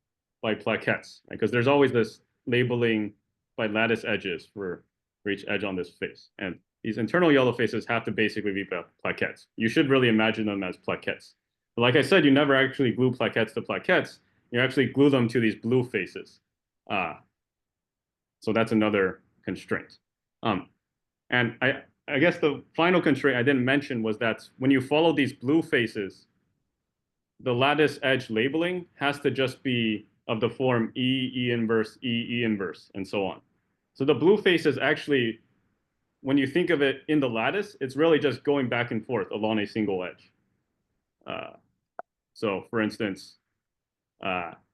by plaquettes, right? Because there's always this labeling by lattice edges for each edge on this face. And these internal yellow faces have to basically be plaquettes. You should really imagine them as plaquettes. But like I said, you never actually glue plaquettes to plaquettes. You actually glue them to these blue faces. So that's another constraint. And I guess the final constraint I didn't mention was that when you follow these blue faces, the lattice edge labeling has to just be of the form E, E inverse, E, E inverse, and so on. So the blue faces actually, when you think of it in the lattice, it's really just going back and forth along a single edge. So for instance,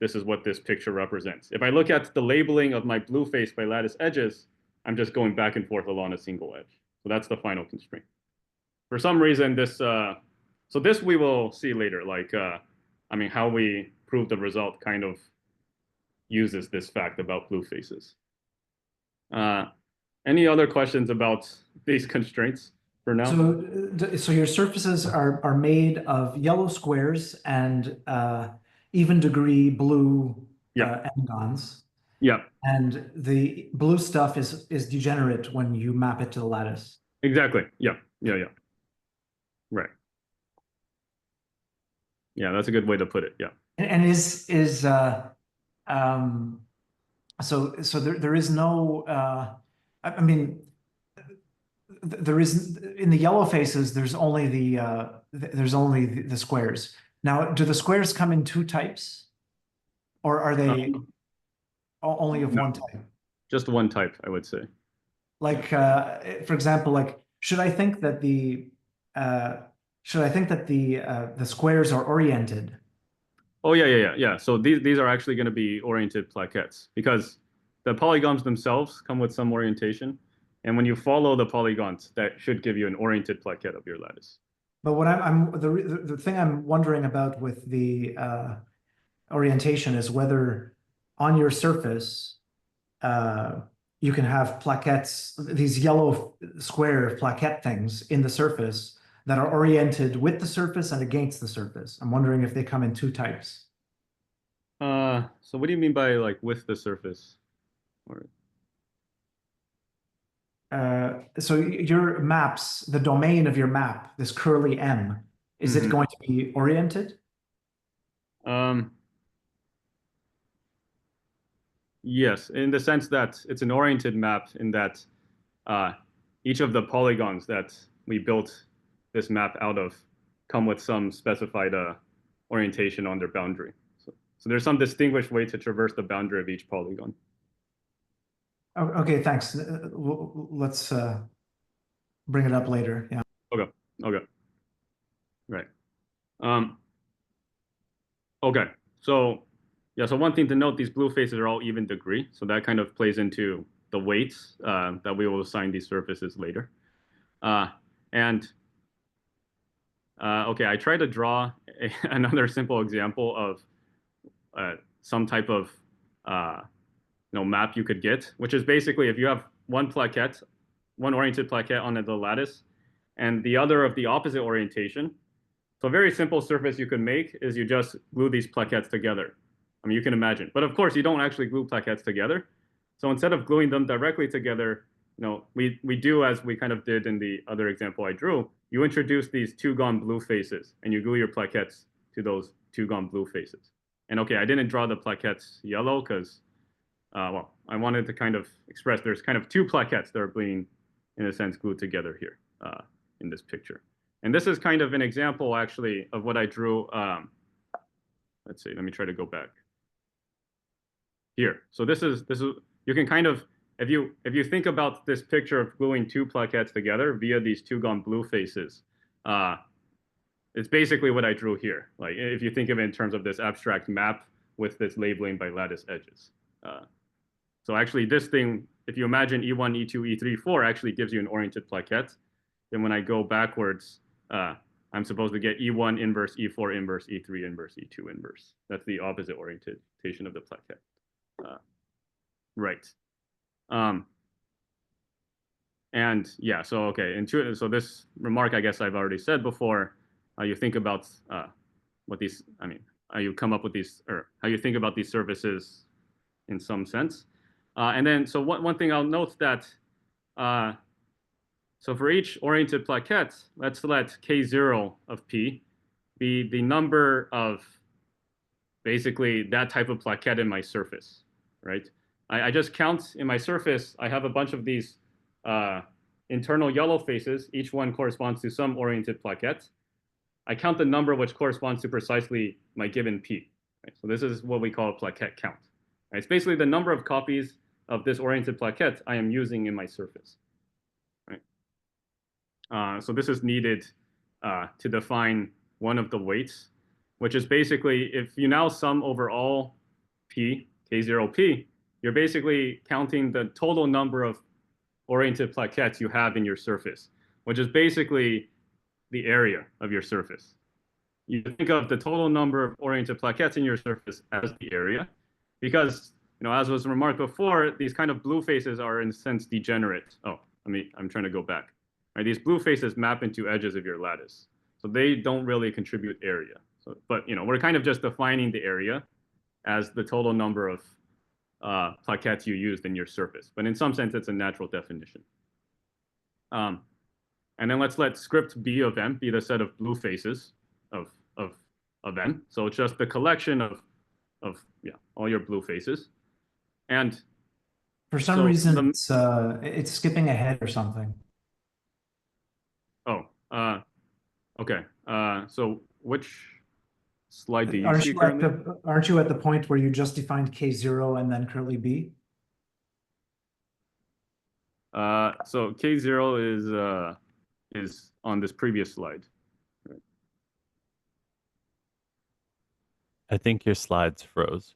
this is what this picture represents. If I look at the labeling of my blue face by lattice edges, I'm just going back and forth along a single edge. So that's the final constraint. For some reason, so this we will see later, like, I mean, how we prove the result kind of uses this fact about blue faces. Any other questions about these constraints for now? So your surfaces are made of yellow squares and even degree blue n-gons. Yeah. And the blue stuff is degenerate when you map it to the lattice. Exactly. Yeah. Right. Yeah, that's a good way to put it. Yeah. And so there is no I mean there is in the yellow faces there's only the squares. Now, do the squares come in two types, or are they only of one type? Just one type, I would say. Like for example, like should I think that the squares are oriented? Oh yeah. So these are actually going to be oriented plaquettes because the polygons themselves come with some orientation, and when you follow the polygons, that should give you an oriented plaquette of your lattice. But what the thing I'm wondering about with the orientation is whether on your surface you can have plaquettes, these yellow square plaquette things in the surface that are oriented with the surface and against the surface. I'm wondering if they come in two types. So what do you mean by like with the surface? Or... So your maps, the domain of your map, this curly M, is it going to be oriented? Yes, in the sense that it's an oriented map in that each of the polygons that we built this map out of come with some specified orientation on their boundary. So there's some distinguished way to traverse the boundary of each polygon. Okay, thanks. Let's bring it up later. Yeah. Okay. Right. Okay. So yeah, so one thing to note, these blue faces are all even degree. So that kind of plays into the weights that we will assign these surfaces later. Okay, I tried to draw another simple example of some type of map you could get, which is basically if you have one oriented plaquette on the lattice, and the other of the opposite orientation. So a very simple surface you could make is you just glue these plaquettes together. I mean, you can imagine. But of course, you don't actually glue plaquettes together. So instead of gluing them directly together, we do as we kind of did in the other example I drew. You introduce these two-gone blue faces, and you glue your plaquettes to those two-gone blue faces. And okay, I didn't draw the plaquettes yellow because, well, I wanted to kind of express there's kind of two plaquettes that are being, in a sense, glued together here in this picture. And this is kind of an example, actually, of what I drew. Let's see. Let me try to go back here. So this is you can kind of if you think about this picture of gluing two plaquettes together via these two-gone blue faces, it's basically what I drew here. Like if you think of it in terms of this abstract map with this labeling by lattice edges. So actually, this thing, if you imagine E1, E2, E3, 4, actually gives you an oriented plaquette. Then when I go backwards, I'm supposed to get E1 inverse, E4 inverse, E3 inverse, E2 inverse. That's the opposite orientation of the plaquette. Right. And yeah, so okay, so this remark, I guess I've already said before. You think about what these, I mean, how you come up with these, or how you think about these surfaces in some sense. And then, so one thing I'll note that, so for each oriented plaquette, let's let K0 of P be the number of basically that type of plaquette in my surface, right? I just count in my surface, I have a bunch of these internal yellow faces. Each one corresponds to some oriented plaquette. I count the number which corresponds to precisely my given P. Right? So this is what we call a plaquette count. Right? It's basically the number of copies of this oriented plaquette I am using in my surface. Right? So this is needed to define one of the weights, which is basically if you now sum over all P, K0P, you're basically counting the total number of oriented plaquettes you have in your surface, which is basically the area of your surface. You think of the total number of oriented plaquettes in your surface as the area, because, as was remarked before, these kind of blue faces are in a sense degenerate. Oh, I'm trying to go back. Right, these blue faces map into edges of your lattice, so they don't really contribute area. So, but we're kind of just defining the area as the total number of plaquettes you used in your surface. But in some sense, it's a natural definition. And then let's let script B of M be the set of blue faces of M. So it's just the collection of all your blue faces. And for some reason, it's skipping ahead or something. Oh, okay. So which slide do you see currently? Aren't you at the point where you just defined K0 and then curly B? So K0 is on this previous slide. Right. I think your slides froze.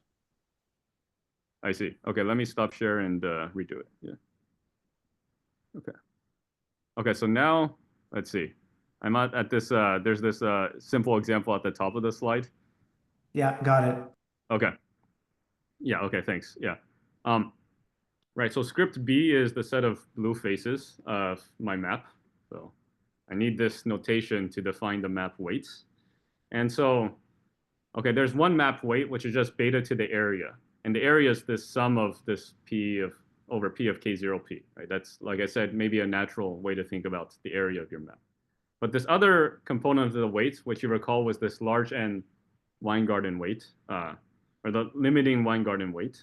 I see. Okay, let me stop share and redo it. Yeah. Okay. Okay, so now let's see. I'm at this. There's this simple example at the top of the slide. Yeah, got it. Okay. Yeah. Okay. Thanks. Yeah. Right. So script B is the set of blue faces of my map. So I need this notation to define the map weights. And so, okay, there's one map weight, which is just beta to the area. And the area is this sum of this P over P of K0P, right? That's, like I said, maybe a natural way to think about the area of your map. But this other component of the weights, which you recall was this large N Weingarten weight, or the limiting Weingarten weight.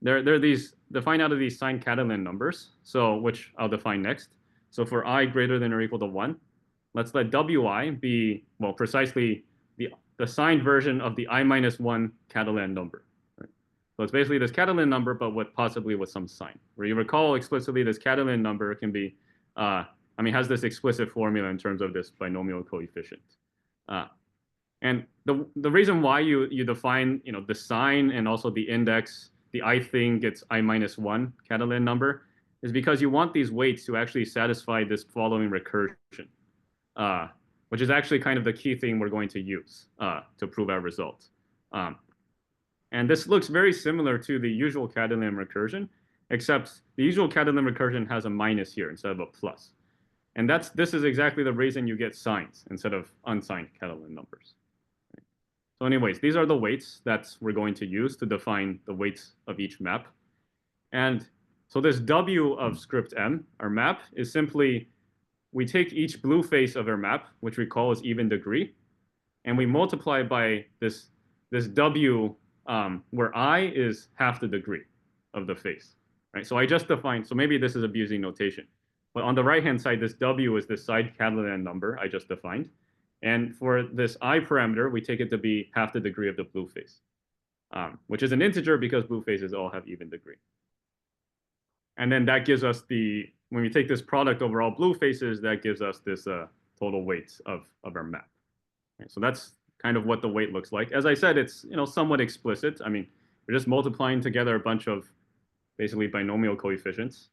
There are these defined out of these signed Catalan numbers, so which I'll define next. So for I greater than or equal to 1, let's let Wi be, well, precisely the signed version of the I minus 1 Catalan number. Right? So it's basically this Catalan number, but possibly with some sign. Where you recall explicitly this Catalan number can be, has this explicit formula in terms of this binomial coefficient. And the reason why you define the sign and also the index, the I thing gets I minus 1 Catalan number, is because you want these weights to actually satisfy this following recursion, which is actually kind of the key thing we're going to use to prove our result. And this looks very similar to the usual Catalan recursion, except the usual Catalan recursion has a minus here instead of a plus. And this is exactly the reason you get signs instead of unsigned Catalan numbers. So anyways, these are the weights that we're going to use to define the weights of each map. And so this W of script M, our map, is simply, we take each blue face of our map, which we call as even degree, and we multiply by this W, where I is half the degree of the face. Right? So I just defined, so maybe this is abusing notation. But on the right-hand side, this W is the side Catalan number I just defined. And for this I parameter, we take it to be half the degree of the blue face, which is an integer because blue faces all have even degree. And then that gives us when we take this product over all blue faces, that gives us this total weight of our map. Okay, so that's kind of what the weight looks like. As I said, it's somewhat explicit. I mean, we're just multiplying together a bunch of basically binomial coefficients.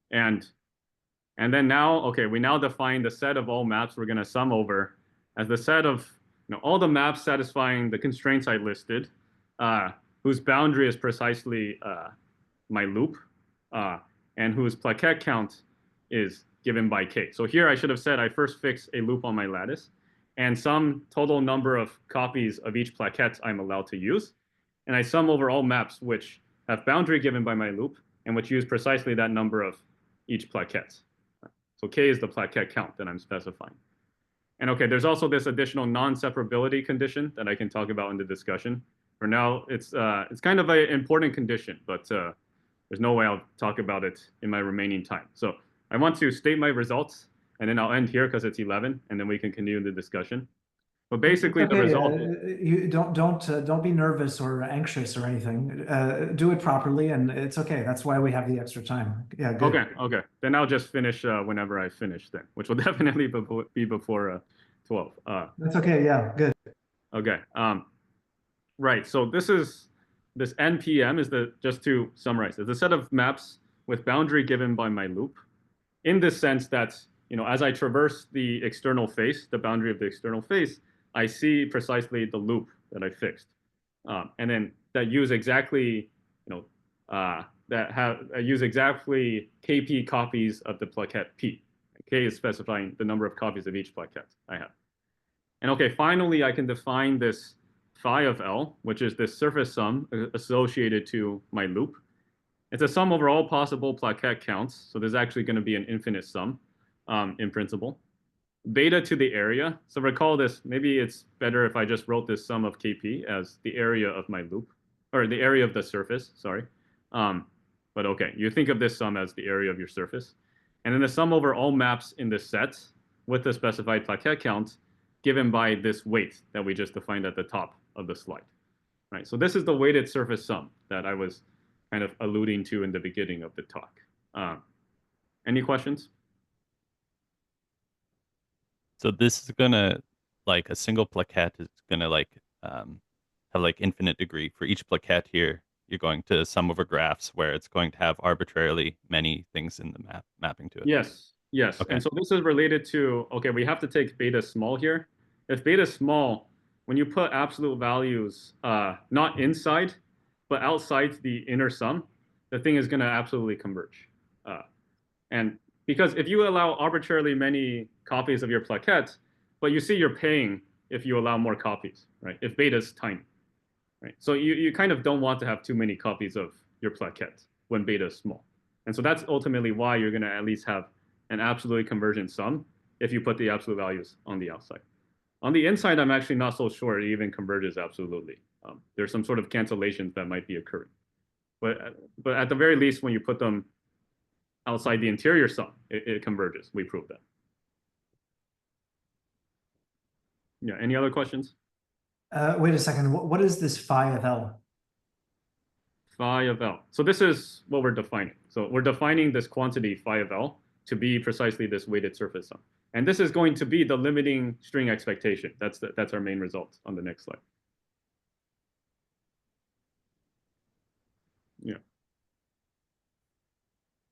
And And then now, okay, we now define the set of all maps we're going to sum over as the set of all the maps satisfying the constraints I listed, whose boundary is precisely my loop, and whose plaquette count is given by k. So here I should have said I first fix a loop on my lattice and some total number of copies of each plaquette I'm allowed to use. And I sum over all maps which have boundary given by my loop and which use precisely that number of each plaquette. So k is the plaquette count that I'm specifying. And okay, there's also this additional non-separability condition that I can talk about in the discussion. For now, it's kind of an important condition, but there's no way I'll talk about it in my remaining time. So I want to state my results, and then I'll end here because it's 11, and then we can continue the discussion. But basically, the result. You don't be nervous or anxious or anything. Do it properly, and it's okay. That's why we have the extra time. Yeah, good. Okay. Then I'll just finish whenever I finish then, which will definitely be before 12. That's okay. Yeah, good. Okay. Right. So this NPM is just to summarize, is the set of maps with boundary given by my loop, in the sense that as I traverse the external face, the boundary of the external face, I see precisely the loop that I fixed, and then that use exactly use exactly KP copies of the plaquette P. K is specifying the number of copies of each plaquette I have. And okay, finally, I can define this phi of L, which is this surface sum associated to my loop. It's a sum over all possible plaquette counts, so there's actually going to be an infinite sum in principle. Beta to the area. So recall this, maybe it's better if I just wrote this sum of Kp as the area of my loop, or the area of the surface, sorry. But okay, you think of this sum as the area of your surface. And then the sum over all maps in this set with the specified plaquette count given by this weight that we just defined at the top of the slide. Right, so this is the weighted surface sum that I was kind of alluding to in the beginning of the talk. Any questions? So this is gonna, like, a single plaquette is gonna have like infinite degree. For each plaquette here, you're going to sum over graphs where it's going to have arbitrarily many things in the mapping to it. Yes. Okay. And so this is related to, okay, we have to take beta small here. If beta small, when you put absolute values not inside, but outside the inner sum, the thing is going to absolutely converge. And because if you allow arbitrarily many copies of your plaquette, but you see you're paying if you allow more copies, right? If beta is tiny, right? So you kind of don't want to have too many copies of your plaquette when beta is small. And so that's ultimately why you're going to at least have an absolutely convergent sum if you put the absolute values on the outside. On the inside, I'm actually not so sure it even converges absolutely. There's some sort of cancellations that might be occurring. But at the very least, when you put them outside the interior sum, it converges. We proved that. Yeah, any other questions? Wait a second. What is this phi of L? Phi of L. So this is what we're defining. So we're defining this quantity phi of L to be precisely this weighted surface sum. And this is going to be the limiting string expectation. That's our main result on the next slide.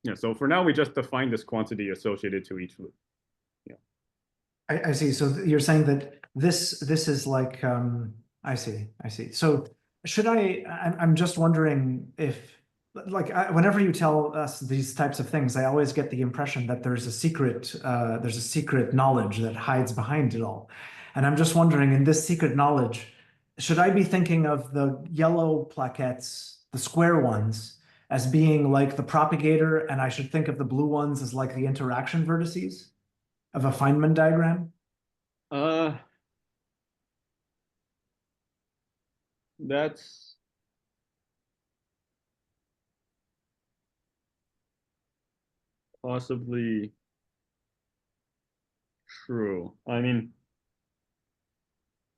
Yeah, so for now, we just define this quantity associated to each loop. Yeah. I see. So you're saying that this is like, I see. So should I'm just wondering if, like, whenever you tell us these types of things, I always get the impression that there's a secret knowledge that hides behind it all. And I'm just wondering, in this secret knowledge, should I be thinking of the yellow plaquettes, the square ones, as being like the propagator, and I should think of the blue ones as like the interaction vertices of a Feynman diagram? That's possibly true. I mean,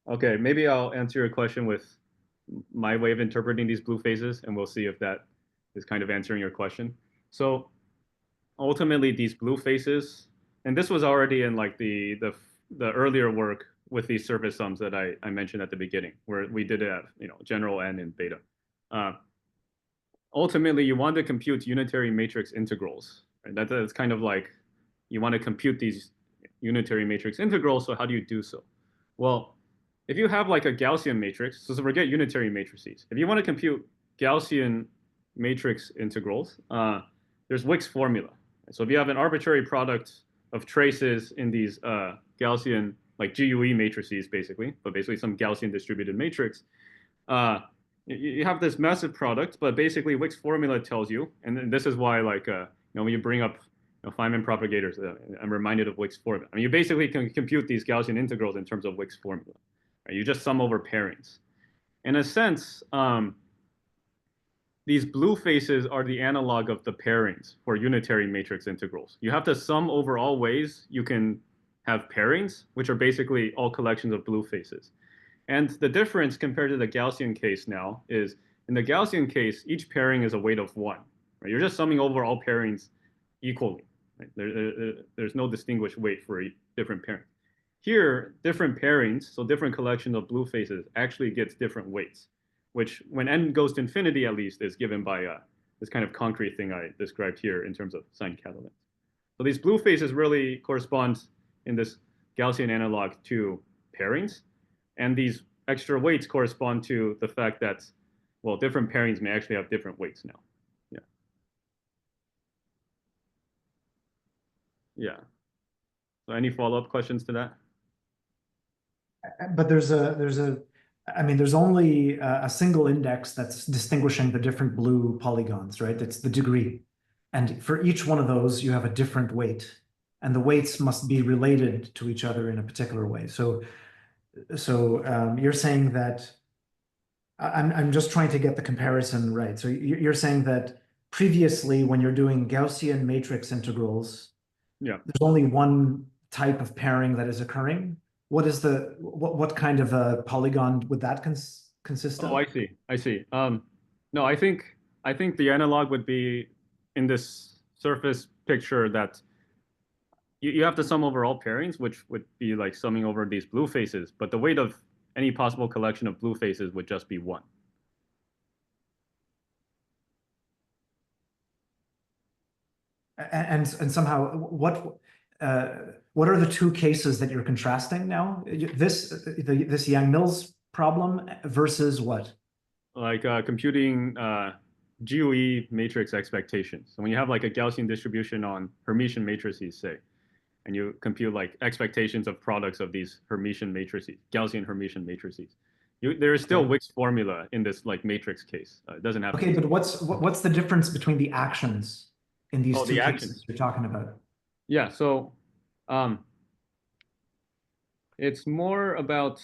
okay, maybe I'll answer your question with my way of interpreting these blue phases, and we'll see if that is kind of answering your question. So ultimately, these blue phases, and this was already in like the earlier work with these surface sums that I mentioned at the beginning, where we did it at general n and beta. Ultimately, you want to compute unitary matrix integrals. Right? That's kind of like you want to compute these unitary matrix integrals. So how do you do so? Well, if you have like a Gaussian matrix, so forget unitary matrices. If you want to compute Gaussian matrix integrals, there's Wick's formula. So if you have an arbitrary product of traces in these Gaussian, like GUE matrices, basically, but basically some Gaussian distributed matrix, you have this massive product, but basically Wick's formula tells you, and this is why, like, when you bring up Feynman propagators, I'm reminded of Wick's formula. I mean, you basically can compute these Gaussian integrals in terms of Wick's formula. Right? You just sum over pairings. In a sense, these blue faces are the analog of the pairings for unitary matrix integrals. You have to sum over all ways you can have pairings, which are basically all collections of blue faces. And the difference compared to the Gaussian case now is in the Gaussian case, each pairing is a weight of 1. Right? You're just summing over all pairings equally. Right? There's no distinguished weight for different pairings. Here, different pairings, so different collections of blue faces, actually gets different weights, which when n goes to infinity at least is given by this kind of concrete thing I described here in terms of sign catalytic. So these blue faces really correspond in this Gaussian analog to pairings. And these extra weights correspond to the fact that, well, different pairings may actually have different weights now. Yeah. Yeah. So any follow-up questions to that? But I mean, there's only a single index that's distinguishing the different blue polygons, right? It's the degree. And for each one of those, you have a different weight. And the weights must be related to each other in a particular way. So you're saying that I'm just trying to get the comparison right. So you're saying that previously, when you're doing Gaussian matrix integrals, Yeah. there's only one type of pairing that is occurring. What kind of a polygon would that consist of? Oh, I see. No, I think the analog would be in this surface picture that you have to sum over all pairings, which would be like summing over these blue faces, but the weight of any possible collection of blue faces would just be 1. And somehow, what are the two cases that you're contrasting now? This Yang-Mills problem versus what? Like computing GUE matrix expectations. So when you have like a Gaussian distribution on Hermitian matrices, say, and you compute like expectations of products of these Hermitian matrices, Gaussian Hermitian matrices. There is still Wick's formula in this like matrix case. It doesn't have. Okay, but what's the difference between the actions in these two cases you're talking about? Yeah, so it's more about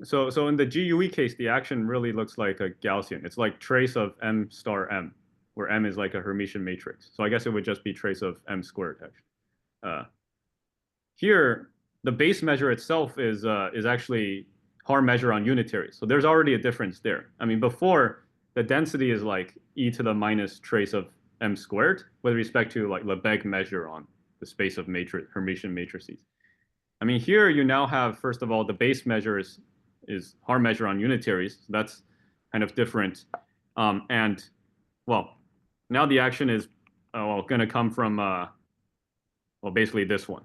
so in the GUE case, the action really looks like a Gaussian. It's like trace of M star M, where M is like a Hermitian matrix. So I guess it would just be trace of M squared, actually. Here, the base measure itself is actually Haar measure on unitary. So there's already a difference there. I mean, before, the density is like e to the minus trace of M squared with respect to like Lebesgue measure on the space of Hermitian matrices. I mean, here you now have, first of all, the base measure is Haar measure on unitaries. So that's kind of different. And, well, now the action is going to come from, well, basically this one.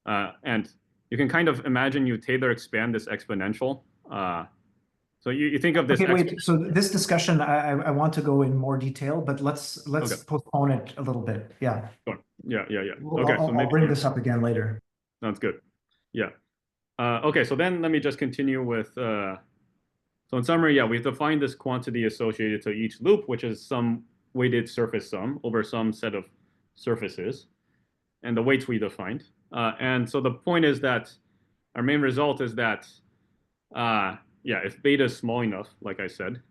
And you can kind of imagine you Taylor expand this exponential. So you think of this. Okay, wait. So this discussion, I want to go in more detail, but let's okay. Postpone it a little bit. Yeah. Sure. Yeah. Okay, I'll bring this up again later. Sounds good. Yeah. Okay, so then let me just continue with. So in summary, yeah, we've defined this quantity associated to each loop, which is some weighted surface sum over some set of surfaces, and the weights we defined. And so the point is that our main result is that, yeah, if beta is small enough, like I said,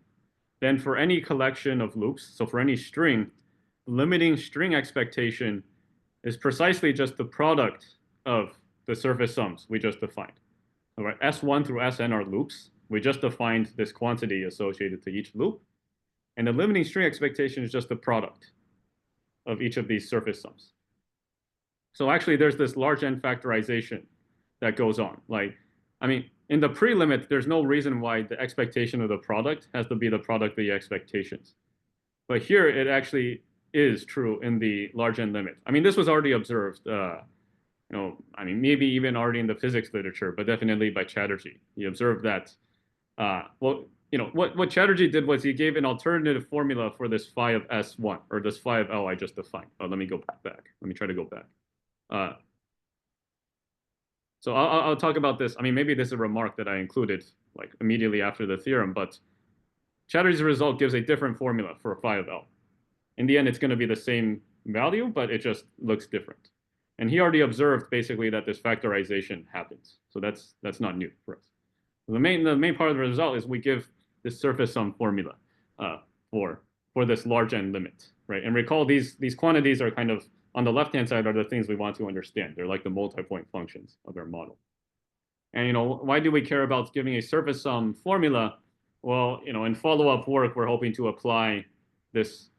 then for any collection of loops, so for any string, limiting string expectation is precisely just the product of the surface sums we just defined. All right, S1 through Sn are loops. We just defined this quantity associated to each loop. And the limiting string expectation is just the product of each of these surface sums. So actually, there's this large n factorization that goes on. Like, I mean, in the pre-limit, there's no reason why the expectation of the product has to be the product of the expectations. But here, it actually is true in the large N limit. I mean, this was already observed, I mean, maybe even already in the physics literature, but definitely by Chatterjee. He observed that, what Chatterjee did was he gave an alternative formula for this phi of S1, or this phi of L I just defined. Oh, let me go back. Let me try to go back. So I'll talk about this. I mean, maybe this is a remark that I included like immediately after the theorem, but Chatterjee's result gives a different formula for phi of L. In the end, it's going to be the same value, but it just looks different. And he already observed basically that this factorization happens. So that's not new for us. The main part of the result is we give this surface sum formula for this large N limit, right? And recall these quantities are kind of on the left-hand side are the things we want to understand. They're like the multi-point functions of our model. And why do we care about giving a surface sum formula? Well, in follow-up work, we're hoping to apply this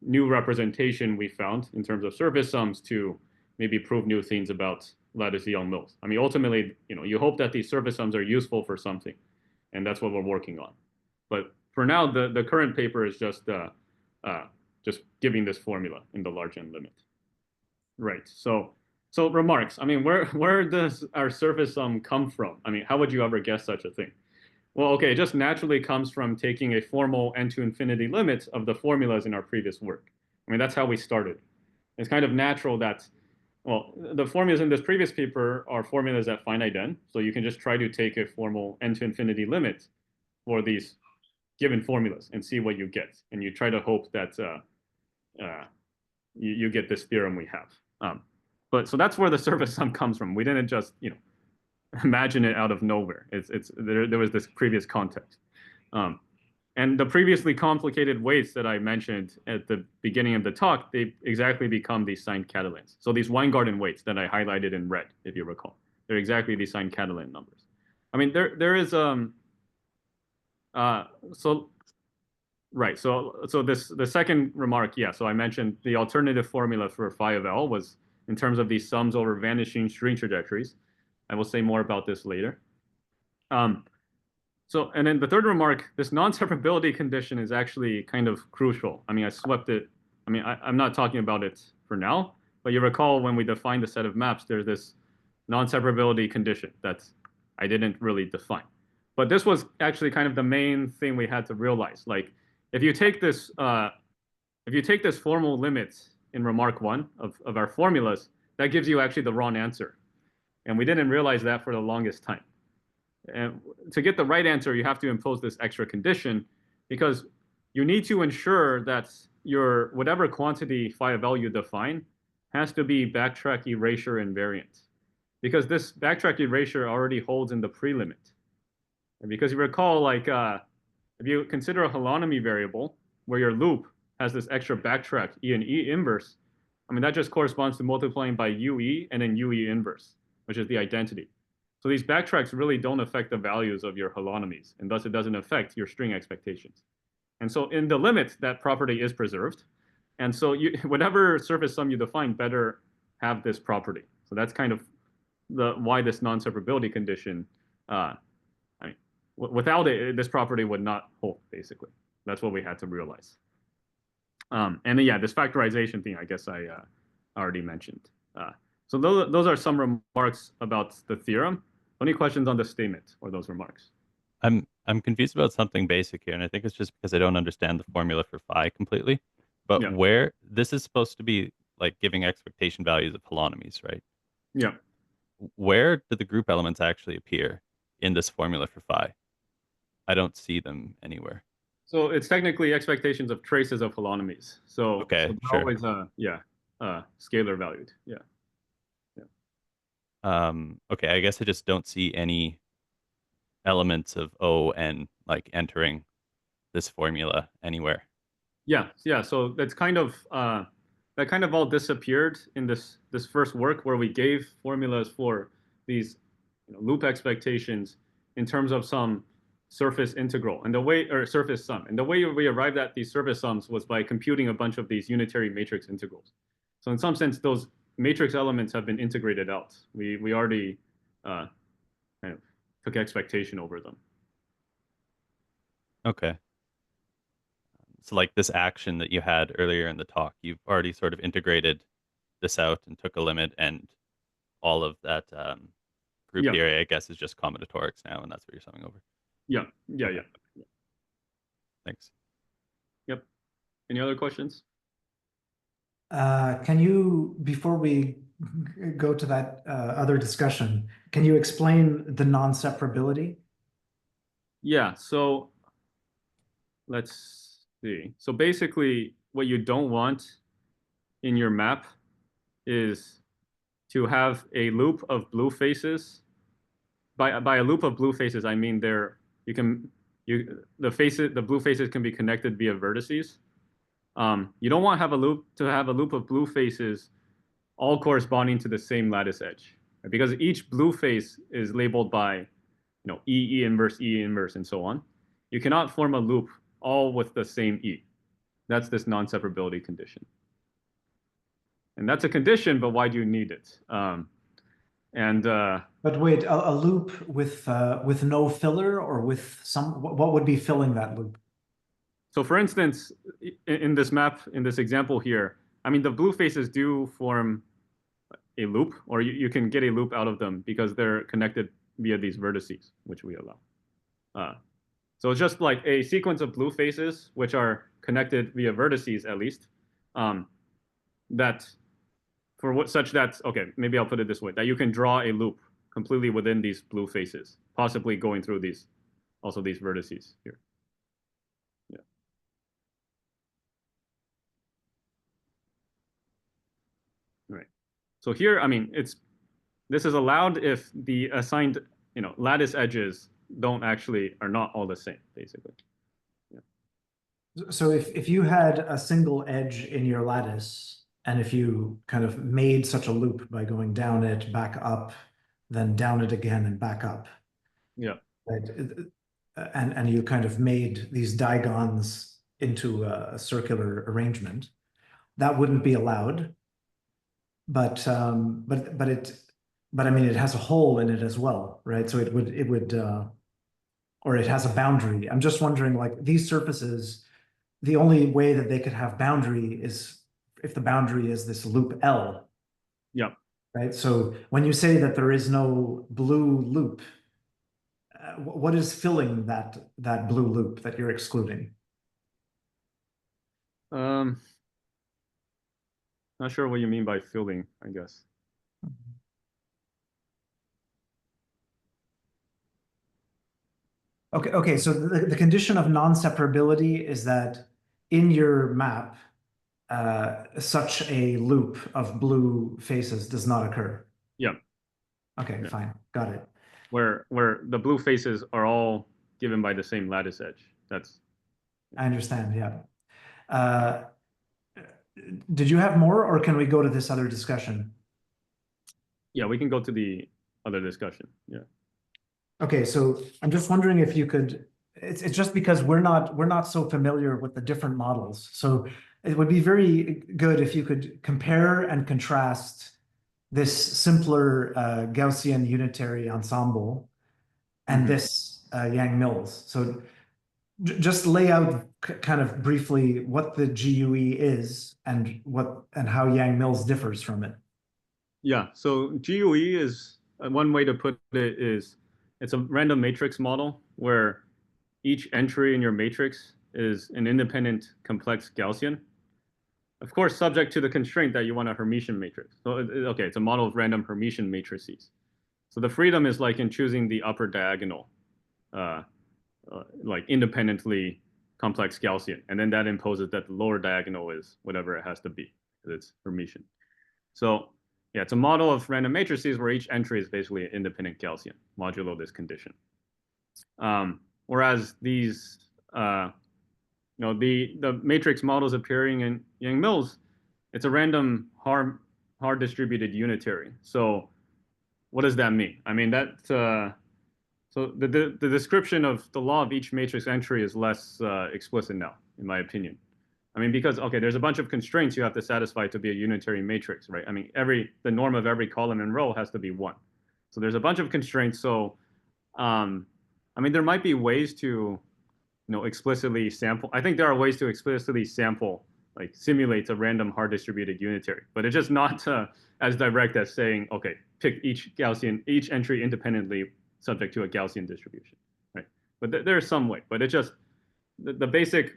new representation we found in terms of surface sums to maybe prove new things about lattice Young mills. I mean, ultimately, you hope that these surface sums are useful for something, and that's what we're working on. But for now, the current paper is just giving this formula in the large N limit. Right. So remarks. I mean, where does our surface sum come from? I mean, how would you ever guess such a thing? Well, okay, it just naturally comes from taking a formal n to infinity limit of the formulas in our previous work. I mean, that's how we started. It's kind of natural that, well, the formulas in this previous paper are formulas at finite n, so you can just try to take a formal n to infinity limit for these given formulas and see what you get. And you try to hope that you get this theorem we have. So that's where the surface sum comes from. We didn't just, imagine it out of nowhere. There was this previous context. And the previously complicated weights that I mentioned at the beginning of the talk, they exactly become these signed Catalans. So these Weingarten weights that I highlighted in red, if you recall, they're exactly these signed Catalan numbers. I mean, there is right. So the second remark, yeah. So I mentioned the alternative formula for phi of L was in terms of these sums over vanishing string trajectories. I will say more about this later. And then the third remark, this non-separability condition is actually kind of crucial. I mean, I swept it. I mean, I'm not talking about it for now, but you recall when we defined the set of maps, there's this non-separability condition that I didn't really define. But this was actually kind of the main thing we had to realize. Like, if you take this formal limit in remark 1 of our formulas, that gives you actually the wrong answer. And we didn't realize that for the longest time. And to get the right answer, you have to impose this extra condition because you need to ensure that your whatever quantity phi of L you define has to be backtrack erasure invariant. Because this backtrack erasure already holds in the prelimit. And because you recall, like, if you consider a holonomy variable where your loop has this extra backtrack E and E inverse, I mean, that just corresponds to multiplying by UE and then UE inverse, which is the identity. So these backtracks really don't affect the values of your holonomies, and thus it doesn't affect your string expectations. And so in the limit, that property is preserved. And so whatever surface sum you define better have this property. So that's kind of why this non-separability condition, without it, this property would not hold, basically. That's what we had to realize. And then, yeah, this factorization thing, I guess I already mentioned. So those are some remarks about the theorem. Any questions on the statement or those remarks? I'm confused about something basic here, and I think it's just because I don't understand the formula for phi completely. But Yeah. where this is supposed to be like giving expectation values of holonomies, right? Yeah. Where do the group elements actually appear in this formula for phi? I don't see them anywhere. So it's technically expectations of traces of holonomies. So, Okay, so they're sure. always scalar valued. Yeah. Okay, I guess I just don't see any elements of O and like entering this formula anywhere. Yeah. So that's kind of that kind of all disappeared in this first work where we gave formulas for these loop expectations in terms of some surface integral and the way or surface sum. And the way we arrived at these surface sums was by computing a bunch of these unitary matrix integrals. So in some sense, those matrix elements have been integrated out. We already kind of took expectation over them. Okay. So like this action that you had earlier in the talk, you've already sort of integrated this out and took a limit, and all of that group Yeah, theory, I guess, is just combinatorics now, and that's what you're summing over. yeah, yeah, Okay, yeah. thanks. Yep. Any other questions? Can you, before we go to that other discussion, can you explain the non-separability? Yeah, so let's see. So basically, what you don't want in your map is to have a loop of blue faces. By a loop of blue faces, I mean you can the blue faces can be connected via vertices. You don't want to have a loop of blue faces all corresponding to the same lattice edge, right? Because each blue face is labeled by E inverse, and so on. You cannot form a loop all with the same E. That's this non-separability condition. And that's a condition, but why do you need it? And But wait, a loop with no filler or with some, what would be filling that loop? so for instance, in this map, in this example here, I mean, the blue faces do form a loop, or you can get a loop out of them because they're connected via these vertices, which we allow. So it's just like a sequence of blue faces, which are connected via vertices at least, that for what such that, okay, maybe I'll put it this way, that you can draw a loop completely within these blue faces, possibly going through also these vertices here. Yeah. Right. So here, I mean, this is allowed if the assigned, lattice edges are not all the same, basically. So if you had a single edge in your lattice, and if you kind of made such a loop by going down it, back up, then down it again and back up, Yeah. right? And you kind of made these digons into a circular arrangement, that wouldn't be allowed. But I mean, it has a hole in it as well, right? So or it has a boundary. I'm just wondering, like these surfaces, the only way that they could have boundary is if the boundary is this loop L, Yeah. right? So when you say that there is no blue loop, what is filling that blue loop that you're excluding? Um, Not sure what you mean by filling, I guess. Okay, so the condition of non-separability is that in your map, such a loop of blue faces does not occur. Yeah. Okay, Yeah. fine, got it. Where the blue faces are all given by the same lattice edge. I understand, yeah. Uh, did you have more, or can we go to this other discussion? Yeah, we can go to the other discussion. Yeah. Okay, so I'm just wondering if you could, it's just because we're not so familiar with the different models. So it would be very good if you could compare and contrast this simpler Gaussian unitary ensemble and Mhm. this Yang-Mills. So just lay out kind of briefly what the GUE is and how Yang-Mills differs from it. Yeah. So GUE is one way to put it is it's a random matrix model where each entry in your matrix is an independent complex Gaussian. Of course, subject to the constraint that you want a Hermitian matrix. So, okay, it's a model of random Hermitian matrices. So the freedom is like in choosing the upper diagonal, uh, like independently complex Gaussian, and then that imposes that the lower diagonal is whatever it has to be, because it's Hermitian. So yeah, it's a model of random matrices where each entry is basically an independent Gaussian, modulo this condition. Whereas these, the matrix models appearing in Yang-Mills, it's a random hard distributed unitary. So what does that mean? I mean so the description of the law of each matrix entry is less explicit now, in my opinion. I mean, because okay, there's a bunch of constraints you have to satisfy to be a unitary matrix, right? I mean, the norm of every column and row has to be 1. So there's a bunch of constraints. So I mean, there might be ways to explicitly sample. I think there are ways to explicitly sample, like simulate a random hard distributed unitary, but it's just not as direct as saying, okay, pick each entry independently subject to a Gaussian distribution, right? But there's some way, but it's just the basic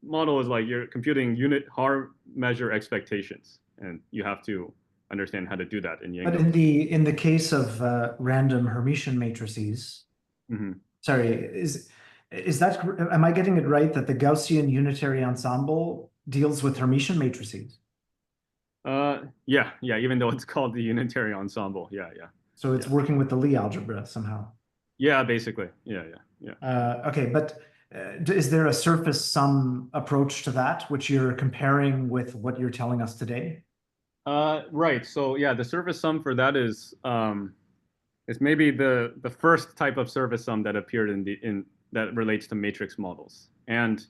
model is like you're computing unit hard measure expectations, and you have to understand how to do that in But Yang. in the case of random Hermitian matrices, Mhm. sorry, is that, am I getting it right that the Gaussian unitary ensemble deals with Hermitian matrices? Yeah, yeah. Even though it's called the unitary ensemble, yeah, yeah, So it's yeah, working with the Lie algebra somehow. yeah. Basically, yeah, yeah, yeah. Okay, but is there a surface sum approach to that, which you're comparing with what you're telling us today? Right. So yeah, the surface sum for that is maybe the first type of surface sum that appeared in that relates to matrix models, and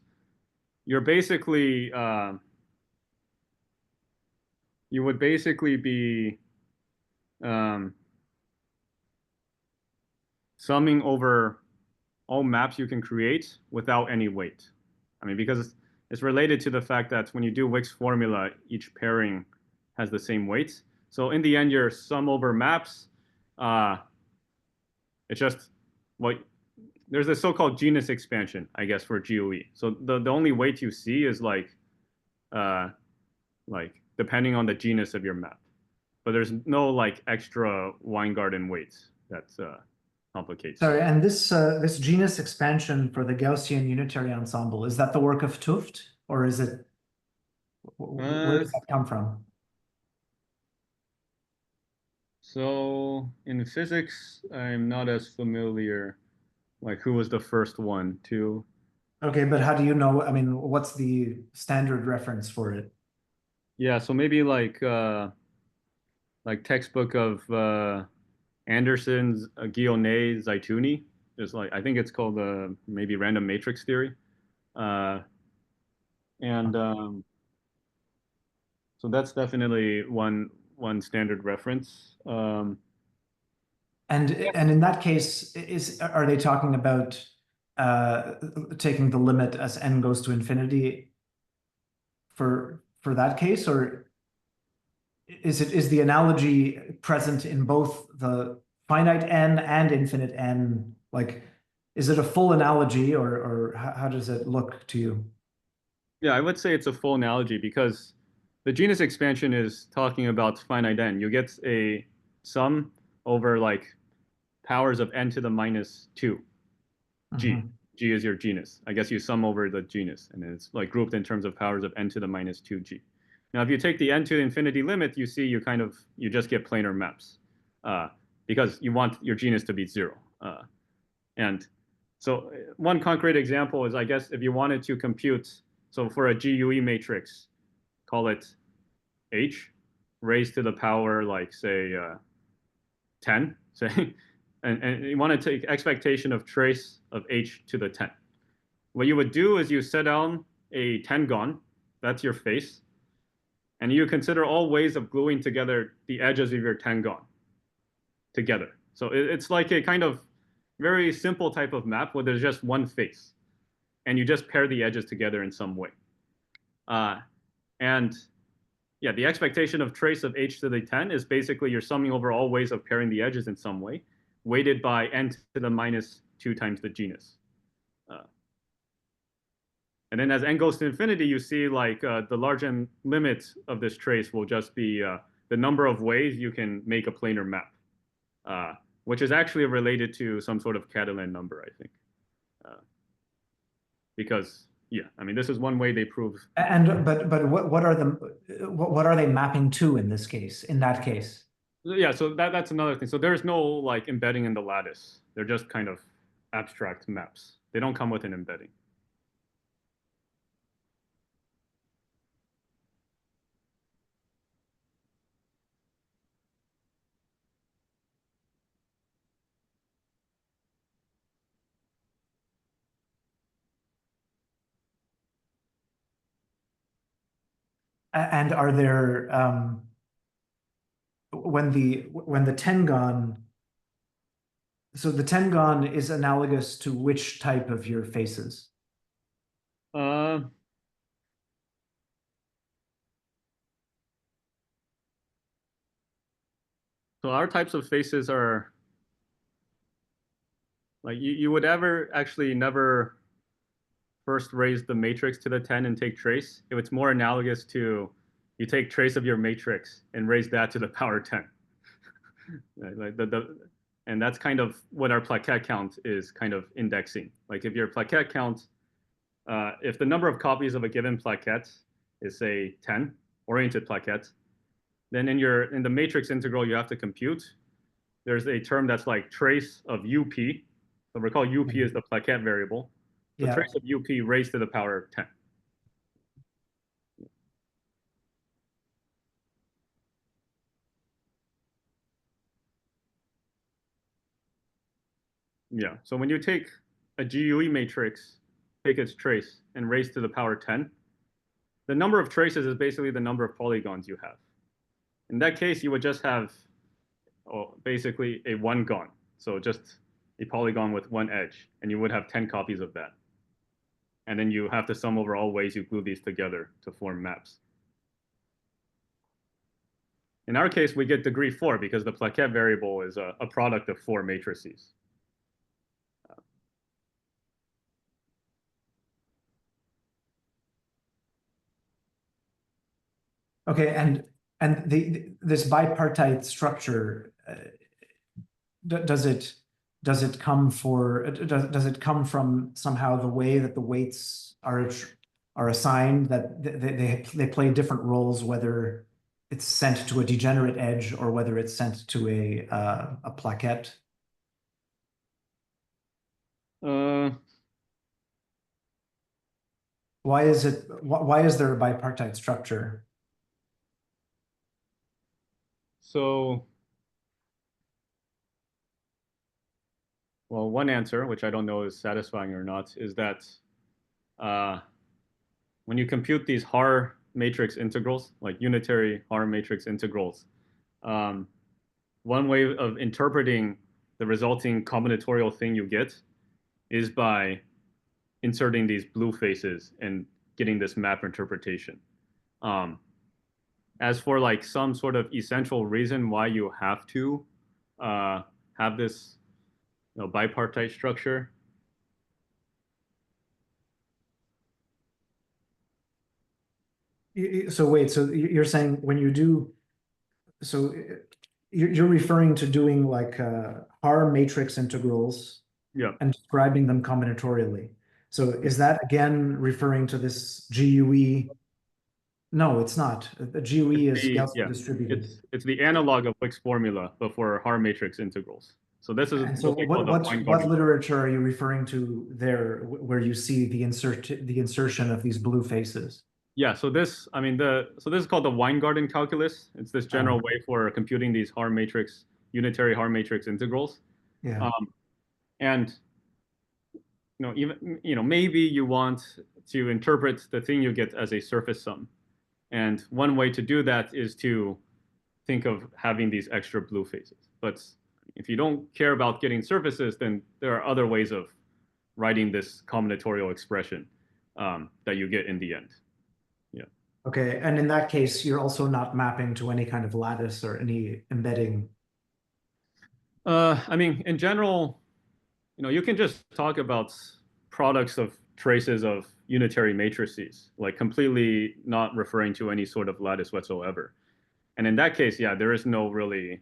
you're basically you would basically be um, summing over all maps you can create without any weight. I mean, because it's related to the fact that when you do Wick's formula, each pairing has the same weight. So in the end, your sum over maps, uh, it's just what there's a so-called genus expansion, I guess, for GOE. So the only weight you see is uh, like depending on the genus of your map, but there's no like extra Weingarten weights that complicates. Sorry, and this genus expansion for the Gaussian unitary ensemble, is that the work of 't Hooft, or is it, where Uh, does that come from? so in physics, I'm not as familiar. Like who was the first one to? Okay, but how do you know? I mean, what's the standard reference for it? Yeah, so maybe like textbook of Anderson's Guionnet Zaituni. Is like I think it's called maybe random matrix theory. Uh, and so that's definitely one standard reference. And in that case, are they talking about uh, taking the limit as n goes to infinity for that case, or is the analogy present in both the finite n and infinite n? Like, is it a full analogy, or how does it look to you? Yeah, I would say it's a full analogy because the genus expansion is talking about finite n. You get a sum over like powers of n to the minus 2 g. Mhm. G is your genus. I guess you sum over the genus, and it's like grouped in terms of powers of n to the minus 2g. Now, if you take the n to the infinity limit, you see you just get planar maps because you want your genus to be 0. And so one concrete example is, I guess, if you wanted to compute, so for a GUE matrix, call it H raised to the power, like say 10, say, and you want to take expectation of trace of H to the 10. What you would do is you set down a tengon, that's your face, and you consider all ways of gluing together the edges of your tengon together. So it's like a kind of very simple type of map where there's just one face, and you just pair the edges together in some way. And yeah, the expectation of trace of h to the 10 is basically you're summing over all ways of pairing the edges in some way, weighted by n to the minus 2 times the genus. Uh, and then as n goes to infinity, you see like the large n limit of this trace will just be the number of ways you can make a planar map, which is actually related to some sort of Catalan number, I think. Because yeah, I mean, this is one way they prove. And but what are they mapping to in this case? In that case, Yeah, so that's another thing. So there's no like embedding in the lattice. They're just kind of abstract maps. They don't come with an embedding. and are there when the tengon, so the tengon is analogous to which type of your faces? Uh, so our types of faces are like you would ever actually never first raise the matrix to the 10 and take trace. If it's more analogous to you take trace of your matrix and raise that to the power 10. Like and that's kind of what our plaquette count is kind of indexing. Like if your plaquette count, if the number of copies of a given plaquette is say 10 oriented plaquettes, then in the matrix integral you have to compute. There's a term that's like trace of UP. So recall UP is the plaquette variable. So Yeah. trace of UP raised to the power 10. Yeah. So when you take a GUE matrix, take its trace, and raise to the power 10, the number of traces is basically the number of polygons you have. In that case, you would just have basically a one gon. So just a polygon with one edge, and you would have 10 copies of that. And then you have to sum over all ways you glue these together to form maps. In our case, we get degree 4 because the plaquette variable is a product of 4 matrices. Okay, and this bipartite structure, does it come does it come from somehow the way that the weights are assigned, that they play different roles, whether it's sent to a degenerate edge or whether it's sent to a plaquette? Uh, Why is there a bipartite structure? so, well, one answer, which I don't know is satisfying or not, is that uh, when you compute these Haar matrix integrals, like unitary Haar matrix integrals, um, one way of interpreting the resulting combinatorial thing you get is by inserting these blue faces and getting this map interpretation. Um, as for like some sort of essential reason why you have to have this bipartite structure. So wait, so you're saying when you do, so you're referring to doing like Haar matrix integrals Yeah. and describing them combinatorially. So is that again referring to this GUE? No, it's not. The GUE is Gaussian Yeah. distributed. It's the analog of Wick's formula, but for Haar matrix integrals. So this is And so what they call the what Weingarten. literature are you referring to there where you see the insertion of these blue faces? Yeah, so this, I mean, so this is called the Weingarten calculus. It's this general Oh, way for computing these Haar matrix, unitary Haar matrix integrals. yeah. Um, and even maybe you want to interpret the thing you get as a surface sum. And one way to do that is to think of having these extra blue faces. But if you don't care about getting surfaces, then there are other ways of writing this combinatorial expression that you get in the end. Yeah. Okay, and in that case, you're also not mapping to any kind of lattice or any embedding. I mean, in general, you can just talk about products of traces of unitary matrices, like completely not referring to any sort of lattice whatsoever. And in that case, yeah, there is no really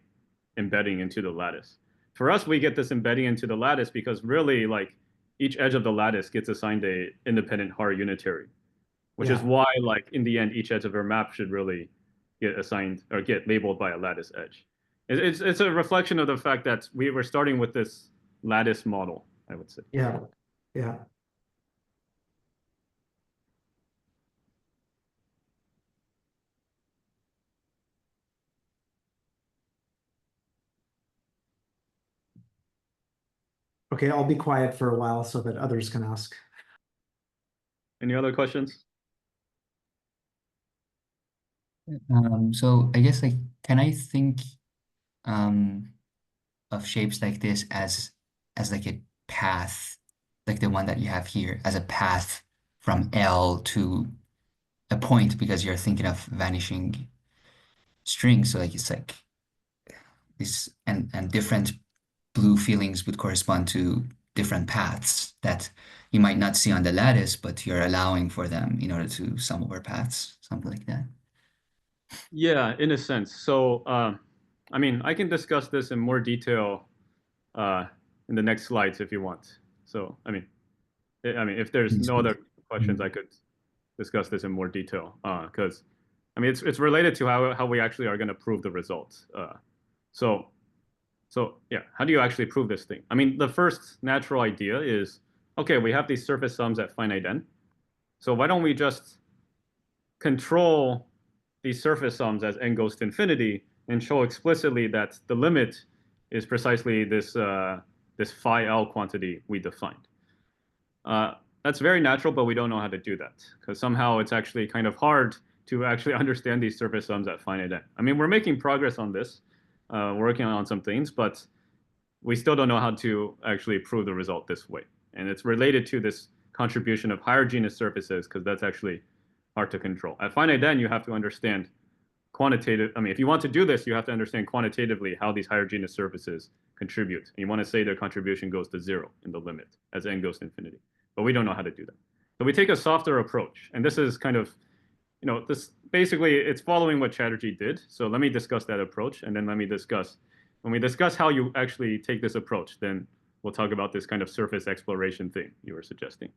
embedding into the lattice. For us, we get this embedding into the lattice because really, like, each edge of the lattice gets assigned a independent Haar unitary, which is Yeah. why, like, in the end, each edge of our map should really get assigned or get labeled by a lattice edge. It's a reflection of the fact that we were starting with this lattice model, I would say. Yeah. Yeah. Okay, I'll be quiet for a while so that others can ask. Any other questions? So I guess like, can I think um of shapes like this as like a path, like the one that you have here, as a path from L to a point because you're thinking of vanishing strings. So like it's like this, and different blue feelings would correspond to different paths that you might not see on the lattice, but you're allowing for them in order to sum over paths, something like that. Yeah, in a sense. So, I mean, I can discuss this in more detail uh, in the next slides if you want. So, I mean, if there's Please, no please. other questions, I could discuss this in more detail because, I mean, it's related to how we actually are going to prove the results. So, so yeah, how do you actually prove this thing? I mean, the first natural idea is, okay, we have these surface sums at finite n. So why don't we just control these surface sums as n goes to infinity and show explicitly that the limit is precisely this this phi L quantity we defined. That's very natural, but we don't know how to do that because somehow it's actually kind of hard to actually understand these surface sums at finite n. I mean, we're making progress on this, working on some things, but we still don't know how to actually prove the result this way. And it's related to this contribution of higher genus surfaces because that's actually hard to control. At finite n, you have to understand quantitative. I mean, if you want to do this, you have to understand quantitatively how these higher genus surfaces contribute. And you want to say their contribution goes to 0 in the limit as n goes to infinity. But we don't know how to do that. So we take a softer approach. And this is kind of, you know, this basically it's following what Chatterjee did. So let me discuss that approach. And then let me discuss, when we discuss how you actually take this approach, then we'll talk about this kind of surface exploration thing you were suggesting.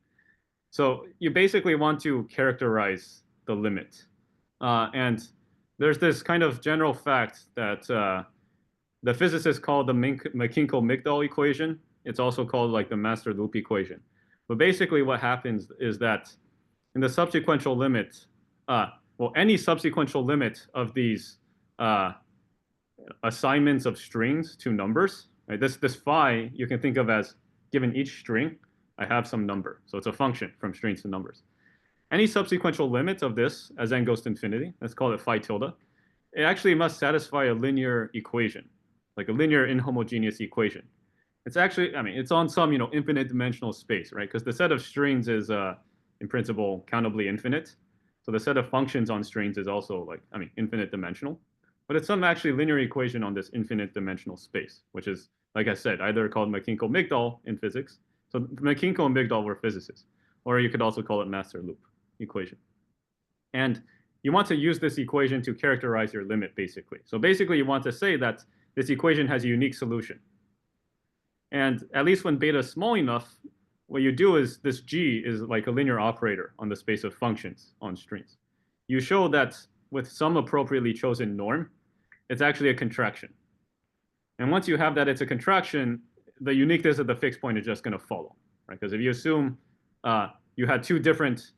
So you basically want to characterize the limit. And there's this kind of general fact that the physicists call the McKinkle-Migdal equation. It's also called like the master loop equation. But basically what happens is that in the subsequential limit, well, any subsequential limit of these assignments of strings to numbers, right? This phi you can think of as given each string, I have some number. So it's a function from strings to numbers. Any subsequential limit of this as n goes to infinity, let's call it phi tilde, it actually must satisfy a linear equation, like a linear inhomogeneous equation. It's actually, I mean, it's on some, you know, infinite dimensional space, right? Because the set of strings is, in principle, countably infinite. So the set of functions on strings is also like, I mean, infinite dimensional. But it's some actually linear equation on this infinite dimensional space, which is, like I said, either called McKinkle-Migdal in physics. So McKinkle and Migdal were physicists. Or you could also call it master loop equation. And you want to use this equation to characterize your limit, basically. So basically, you want to say that this equation has a unique solution. And at least when beta is small enough, what you do is this G is like a linear operator on the space of functions on strings. You show that with some appropriately chosen norm, it's actually a contraction. And once you have that it's a contraction, the uniqueness of the fixed point is just going to follow, right? Because if you assume you had two different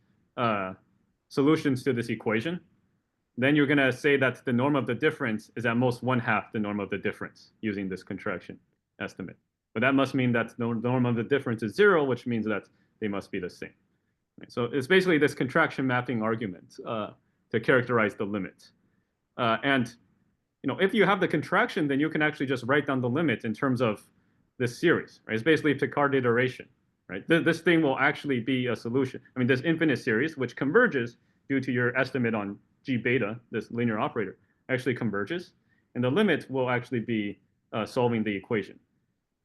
solutions to this equation, then you're going to say that the norm of the difference is at most 1/2 the norm of the difference using this contraction estimate. But that must mean that the norm of the difference is 0, which means that they must be the same. Right? So it's basically this contraction mapping argument to characterize the limit. And you know, if you have the contraction, then you can actually just write down the limit in terms of this series. Right? It's basically Picard iteration. Right? This thing will actually be a solution. I mean, this infinite series, which converges due to your estimate on G beta, this linear operator, actually converges. And the limit will actually be solving the equation.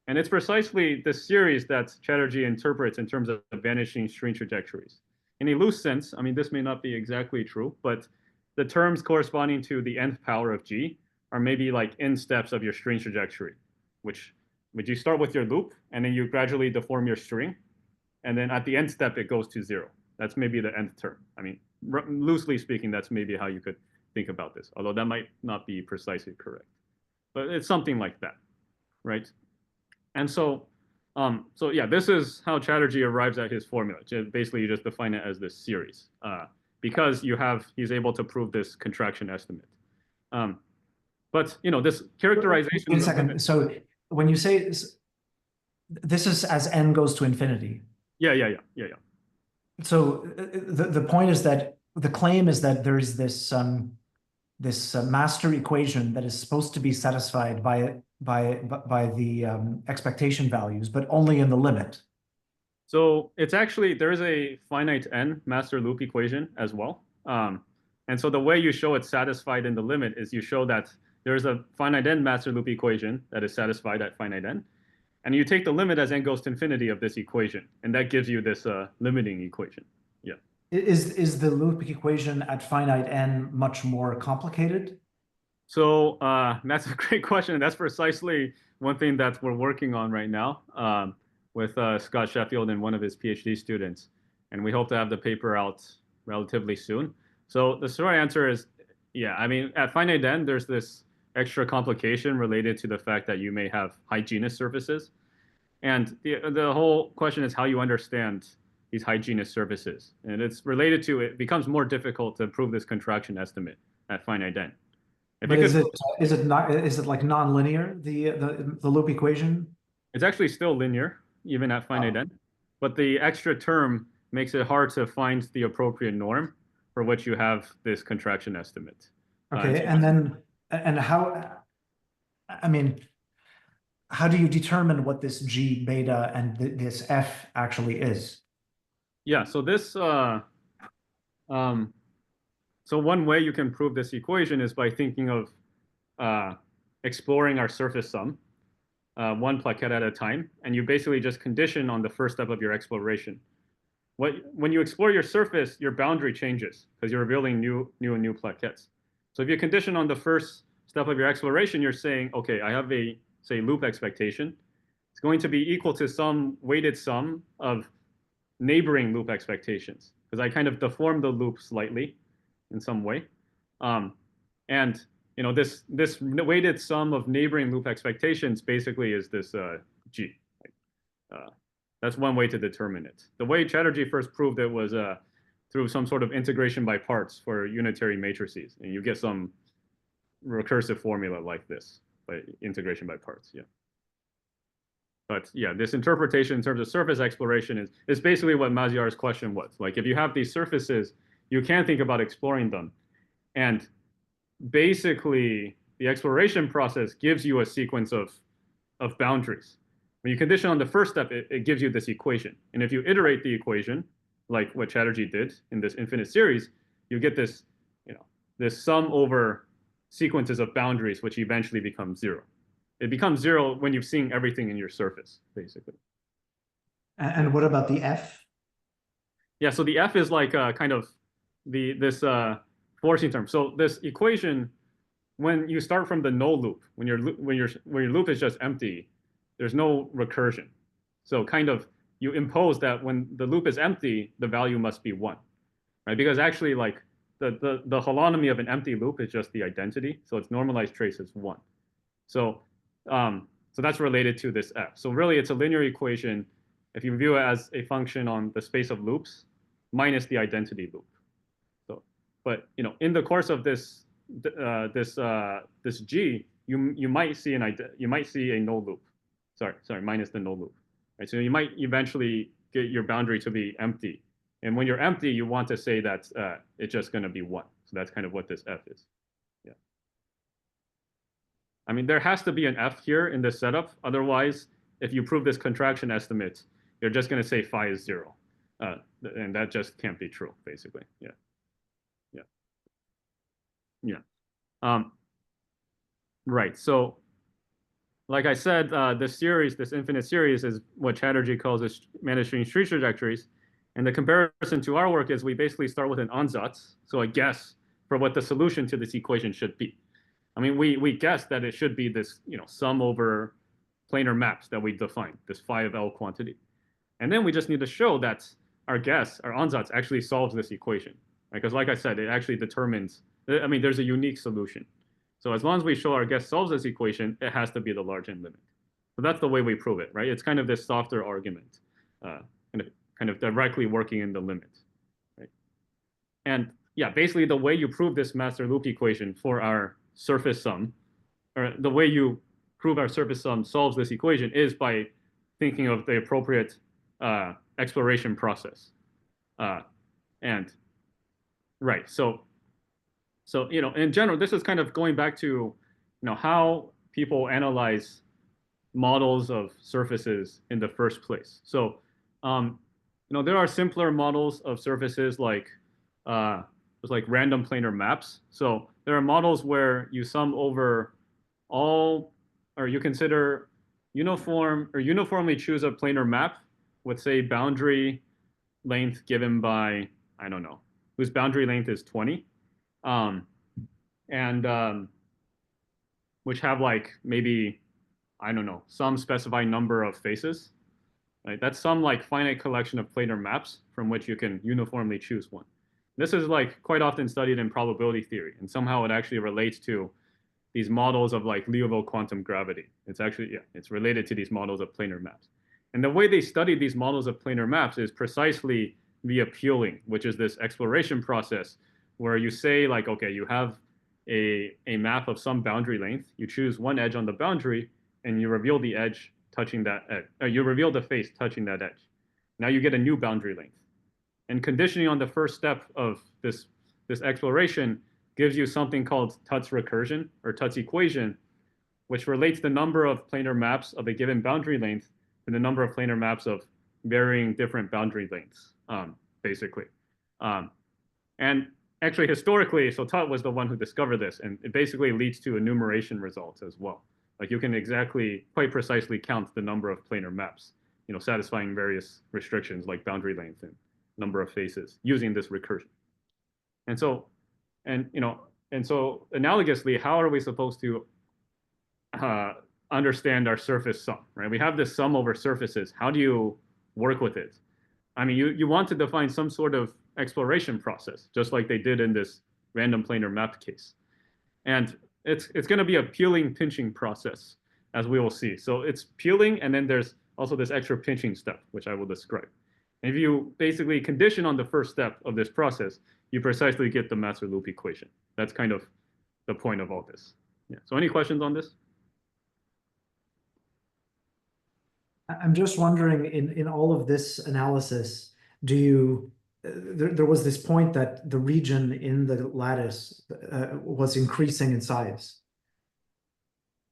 And it's precisely this series that Chatterjee interprets in terms of vanishing string trajectories. In a loose sense, I mean, this may not be exactly true, but the terms corresponding to the nth power of G are maybe like n steps of your string trajectory, which you start with your loop, and then you gradually deform your string, and then at the nth step, it goes to 0. That's maybe the nth term. I mean, loosely speaking, that's maybe how you could think about this, although that might not be precisely correct. But it's something like that, right? And so, so yeah, this is how Chatterjee arrives at his formula. Basically, you just define it as this series because he's able to prove this contraction estimate. But you know, this characterization. Wait a second. So when you say this is as n goes to infinity. Yeah. So the point is that the claim is that there's this this master equation that is supposed to be satisfied by the expectation values, but only in the limit. So it's actually, there is a finite n master loop equation as well. And so the way you show it's satisfied in the limit is you show that there's a finite n master loop equation that is satisfied at finite n. And you take the limit as n goes to infinity of this equation. And that gives you this limiting equation. Yeah. Is the loop equation at finite n much more complicated? So that's a great question. And that's precisely one thing that we're working on right now with Scott Sheffield and one of his PhD students. And we hope to have the paper out relatively soon. So the short answer is, yeah, I mean, at finite n, there's this extra complication related to the fact that you may have hygienous surfaces. And the whole question is how you understand these hygienous surfaces. And it's related to, it becomes more difficult to prove this contraction estimate at finite n. If But you is could, it not, is it like nonlinear, the loop equation? it's actually still linear, even at finite Oh. n. But the extra term makes it hard to find the appropriate norm for which you have this contraction estimate. Okay, and then, and how, I mean, how do you determine what this G beta and this F actually is? Yeah, so this, um, so one way you can prove this equation is by thinking of exploring our surface sum, one plaquette at a time, and you basically just condition on the first step of your exploration. When you explore your surface, your boundary changes because you're revealing new plaquettes. So if you condition on the first step of your exploration, you're saying, okay, I have a, say, loop expectation. It's going to be equal to some weighted sum of neighboring loop expectations because I kind of deform the loop slightly in some way. And you know, this weighted sum of neighboring loop expectations basically is this G. That's one way to determine it. The way Chatterjee first proved it was through some sort of integration by parts for unitary matrices, and you get some recursive formula like this by integration by parts. Yeah. But yeah, this interpretation in terms of surface exploration is basically what Maziar's question was. Like if you have these surfaces, you can think about exploring them. And basically the exploration process gives you a sequence of boundaries. When you condition on the first step, it gives you this equation. And if you iterate the equation, like what Chatterjee did in this infinite series, you get this, you know, this sum over sequences of boundaries, which eventually becomes zero. It becomes zero when you've seen everything in your surface, basically. And what about the F? Yeah, so the F is like kind of this forcing term. So this equation, when you start from the no loop, when your loop is just empty, there's no recursion. So kind of you impose that when the loop is empty, the value must be one, right? Because actually, like the holonomy of an empty loop is just the identity, so its normalized trace is one. So so that's related to this F. So really, it's a linear equation if you view it as a function on the space of loops minus the identity loop. So, but you know, in the course of this this G, you might see a no loop. Sorry, minus the no loop. Right. So you might eventually get your boundary to be empty, and when you're empty, you want to say that it's just going to be one. So that's kind of what this F is. Yeah. I mean, there has to be an F here in this setup. Otherwise, if you prove this contraction estimate, you're just going to say phi is zero. And that just can't be true, basically. Yeah. Yeah. Yeah. Right. So, like I said, this infinite series, is what Chatterjee calls this managed street trajectories. And the comparison to our work is we basically start with an ansatz, so a guess for what the solution to this equation should be. I mean, we guess that it should be this, you know, sum over planar maps that we define, this phi of L quantity. And then we just need to show that our guess, our ansatz, actually solves this equation. Right? Because like I said, it actually determines, I mean, there's a unique solution. So as long as we show our guess solves this equation, it has to be the large n limit. So that's the way we prove it, right? It's kind of this softer argument, kind of directly working in the limit, right? And yeah, basically the way you prove this master loop equation for our surface sum, or the way you prove our surface sum solves this equation is by thinking of the appropriate exploration process. And right, so you know, in general, this is kind of going back to, you know, how people analyze models of surfaces in the first place. So There are simpler models of surfaces like there's like random planar maps. So there are models where you sum over all, or you consider uniformly choose a planar map with say boundary length given by, I don't know, whose boundary length is 20, um, and which have like maybe, I don't know, some specified number of faces. Right? That's some like finite collection of planar maps from which you can uniformly choose one. This is like quite often studied in probability theory, and somehow it actually relates to these models of like Liouville quantum gravity. It's actually, yeah, it's related to these models of planar maps. And the way they study these models of planar maps is precisely via peeling, which is this exploration process where you say like, okay, you have a map of some boundary length, you choose one edge on the boundary, and you reveal the edge touching that edge. You reveal the face touching that edge. Now you get a new boundary length. And conditioning on the first step of this exploration gives you something called Tut's recursion or Tut's equation, which relates the number of planar maps of a given boundary length to the number of planar maps of varying different boundary lengths, basically. And actually, historically, so Tut was the one who discovered this, and it basically leads to enumeration results as well. Like you can exactly, quite precisely count the number of planar maps, satisfying various restrictions like boundary length and number of faces using this recursion. And so, and so analogously, how are we supposed to understand our surface sum, right? We have this sum over surfaces. How do you work with it? I mean, you want to define some sort of exploration process, just like they did in this random planar map case. And it's going to be a peeling pinching process, as we will see. So it's peeling, and then there's also this extra pinching step, which I will describe. And if you basically condition on the first step of this process, you precisely get the Master-Loop equation. That's kind of the point of all this. Yeah. So any questions on this? I'm just wondering, in all of this analysis, do you, there was this point that the region in the lattice was increasing in size.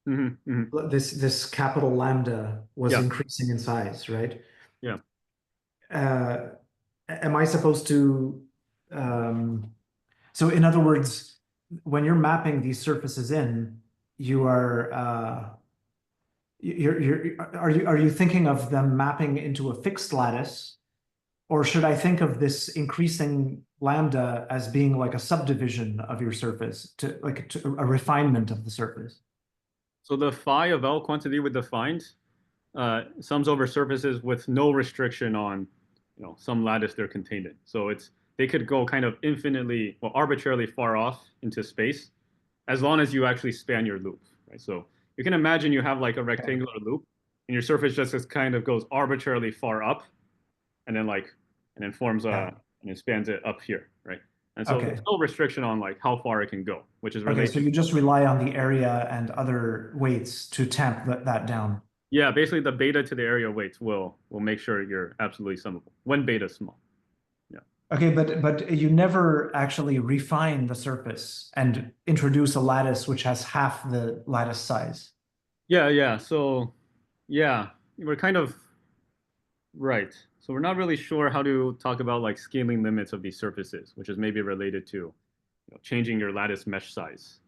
This capital lambda was Yeah. increasing in size, right? Yeah. Am I supposed to, so in other words, when you're mapping these surfaces in, you are, are you thinking of them mapping into a fixed lattice, or should I think of this increasing lambda as being like a subdivision of your surface, to a refinement of the surface? So the phi of L quantity we defined sums over surfaces with no restriction on some lattice they're contained in. So they could go kind of infinitely, well, arbitrarily far off into space, as long as you actually span your loop, right? So you can imagine you have like a rectangular loop, and your surface just kind of goes arbitrarily far up, and then forms and it spans it up here, right? And so there's no restriction on like how far it can go, which is related. Okay, so you just rely on the area and other weights to tamp that down. Yeah, basically the beta to the area weights will make sure you're absolutely summable when beta is small. Yeah. Okay, but you never actually refine the surface and introduce a lattice which has half the lattice size. Yeah. So yeah, we're kind of right. So we're not really sure how to talk about like scaling limits of these surfaces, which is maybe related to changing your lattice mesh size.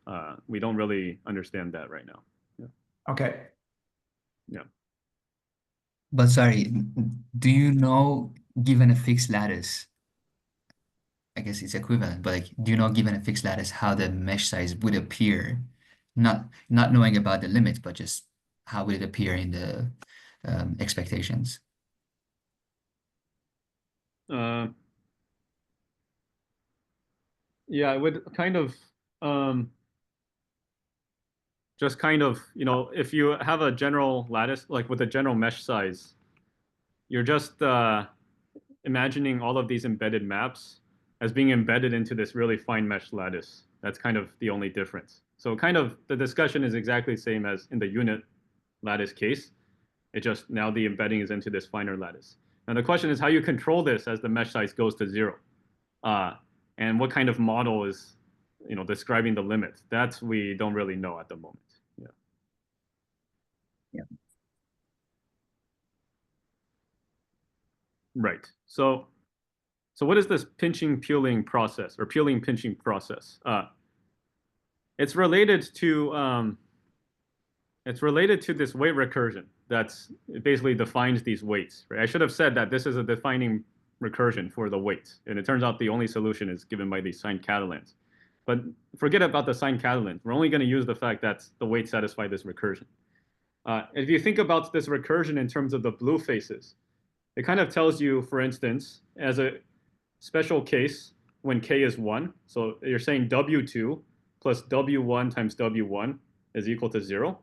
We don't really understand that right now. Yeah. Okay. Yeah. But sorry, do you know, given a fixed lattice, I guess it's equivalent, but like, do you know, given a fixed lattice, how the mesh size would appear? Not knowing about the limit, but just how would it appear in the expectations? Yeah, it would kind of just kind of, if you have a general lattice, like with a general mesh size, you're just imagining all of these embedded maps as being embedded into this really fine mesh lattice. That's kind of the only difference. So kind of the discussion is exactly the same as in the unit lattice case. It just now the embedding is into this finer lattice. Now the question is how you control this as the mesh size goes to 0. And what kind of model is describing the limit? That we don't really know at the moment. Yeah. Right. So what is this pinching peeling process or peeling pinching process? It's related to this weight recursion that's it basically defines these weights, right? I should have said that this is a defining recursion for the weights, and it turns out the only solution is given by these signed catalans. But forget about the signed catalans. We're only going to use the fact that the weights satisfy this recursion. If you think about this recursion in terms of the blue faces, it kind of tells you, for instance, as a special case when k is 1, so you're saying W2 plus W1 times W1 is equal to 0.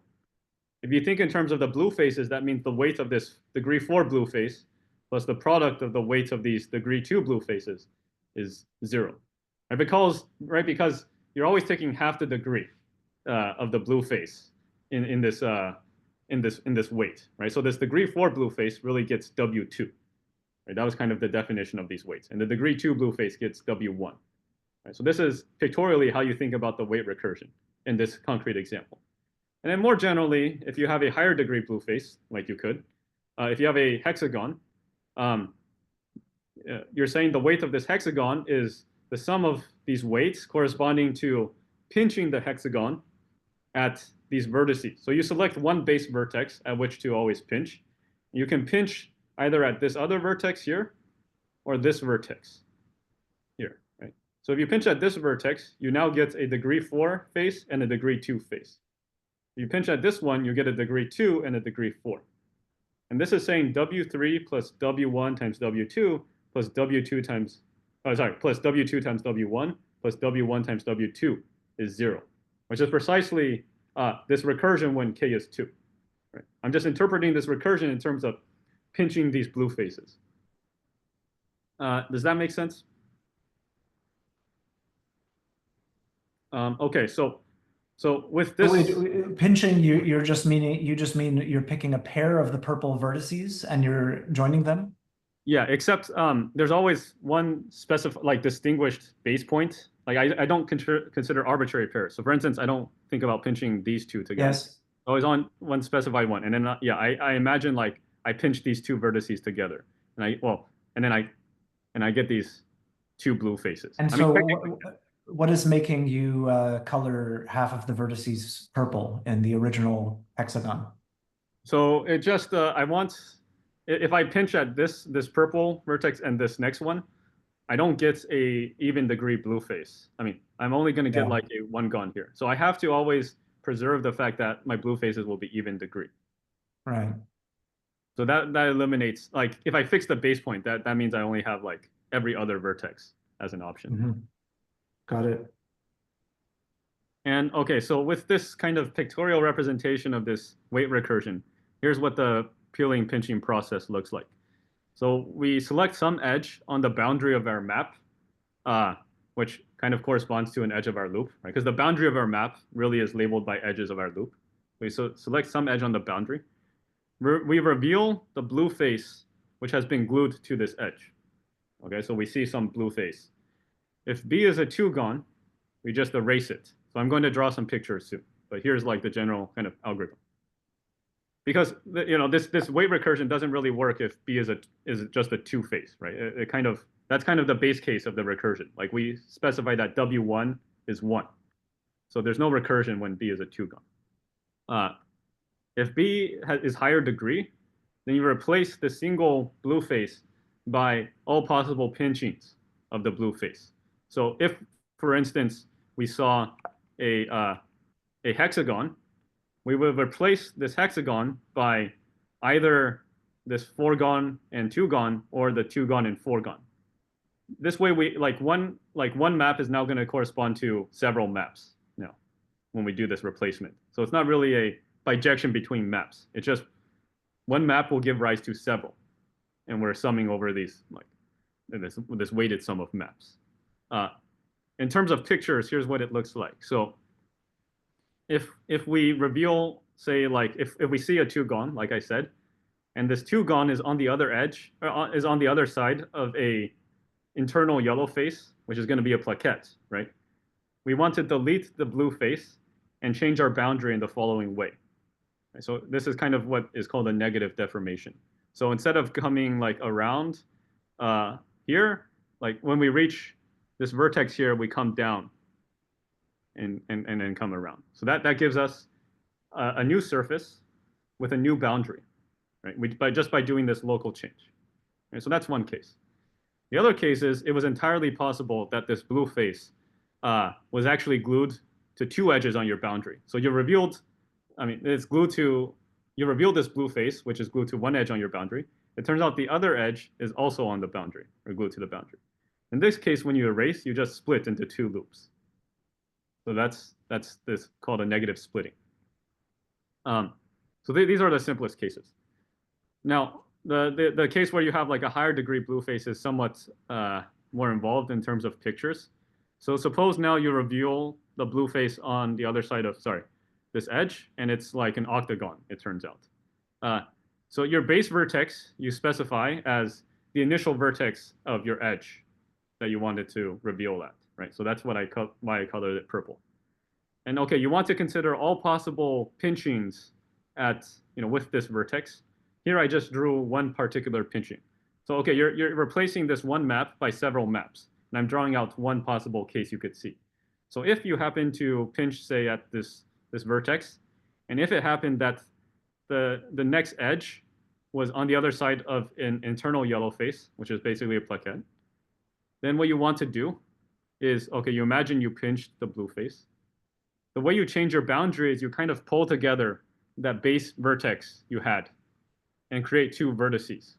If you think in terms of the blue faces, that means the weight of this degree 4 blue face plus the product of the weights of these degree 2 blue faces is 0. Because you're always taking half the degree of the blue face in this weight, right? So this degree 4 blue face really gets W2. Right? That was kind of the definition of these weights. And the degree 2 blue face gets W1. Right? So this is pictorially how you think about the weight recursion in this concrete example. And then more generally, if you have a higher degree blue face, like you could, if you have a hexagon, you're saying the weight of this hexagon is the sum of these weights corresponding to pinching the hexagon at these vertices. So you select one base vertex at which to always pinch. You can pinch either at this other vertex here or this vertex here, right? So if you pinch at this vertex, you now get a degree 4 face and a degree 2 face. If you pinch at this one, you get a degree 2 and a degree 4. And this is saying W3 plus W1 times W2 plus W2 times, plus W2 times W1 plus W1 times W2 is 0, which is precisely this recursion when k is 2. Right? I'm just interpreting this recursion in terms of pinching these blue faces. Does that make sense? Okay, so with this, Wait, pinching, you just mean you're picking a pair of the purple vertices and you're joining them? yeah, except there's always one specified, distinguished base point. Like I don't consider arbitrary pairs. So for instance, I don't think about pinching these two together. Yes. Always on one specified one, and then I imagine like I pinch these two vertices together, and I get these two blue faces. And so what is making you color half of the vertices purple in the original hexagon? So it just if I pinch at this purple vertex and this next one, I don't get a even degree blue face. I mean, I'm only going to get like a one gone here. So I have to always preserve the fact that my blue faces will be even degree. Right. So that eliminates, like, if I fix the base point, that means I only have like every other vertex as an option. Mm-hmm. Got it. And okay, so with this kind of pictorial representation of this weight recursion, here's what the peeling pinching process looks like. So we select some edge on the boundary of our map, which kind of corresponds to an edge of our loop, right? Because the boundary of our map really is labeled by edges of our loop. We select some edge on the boundary. We reveal the blue face, which has been glued to this edge. Okay, so we see some blue face. If B is a two-gon, we just erase it. So I'm going to draw some pictures soon, but here's like the general kind of algorithm. Because this weight recursion doesn't really work if B is just a two face, right? That's kind of the base case of the recursion. Like we specify that W1 is 1. So there's no recursion when B is a two-gon. If B is higher degree, then you replace the single blue face by all possible pinchings of the blue face. So if, for instance, we saw a hexagon, we will replace this hexagon by either this 4-gon and 2-gon or the 2-gon and 4-gon. This way, one map is now going to correspond to several maps when we do this replacement. So it's not really a bijection between maps. It's just one map will give rise to several, and we're summing over these this weighted sum of maps. In terms of pictures, here's what it looks like. So if we reveal, say, if we see a two-gon, like I said, and this two-gon is on the other edge, is on the other side of a internal yellow face, which is going to be a plaquette, right? We want to delete the blue face and change our boundary in the following way. So this is kind of what is called a negative deformation. So instead of coming like around here, like when we reach this vertex here, we come down and then come around. So that gives us a new surface with a new boundary, right? Just by doing this local change. Right? So that's one case. The other case is it was entirely possible that this blue face was actually glued to two edges on your boundary. So you revealed, I mean, you revealed this blue face, which is glued to one edge on your boundary. It turns out the other edge is also on the boundary, or glued to the boundary. In this case, when you erase, you just split into two loops. So that's this called a negative splitting. So these are the simplest cases. Now, the case where you have like a higher degree blue face is somewhat more involved in terms of pictures. So suppose now you reveal the blue face on the other side of, sorry, this edge, and it's like an octagon, it turns out. So your base vertex, you specify as the initial vertex of your edge that you wanted to reveal at, right? So that's why I colored it purple. And okay, you want to consider all possible pinchings at, with this vertex. Here I just drew one particular pinching. So okay, you're replacing this one map by several maps, and I'm drawing out one possible case you could see. So if you happen to pinch, say, at this vertex, and if it happened that the next edge was on the other side of an internal yellow face, which is basically a plaquette, then what you want to do is, okay, you imagine you pinched the blue face. The way you change your boundary is you kind of pull together that base vertex you had and create two vertices.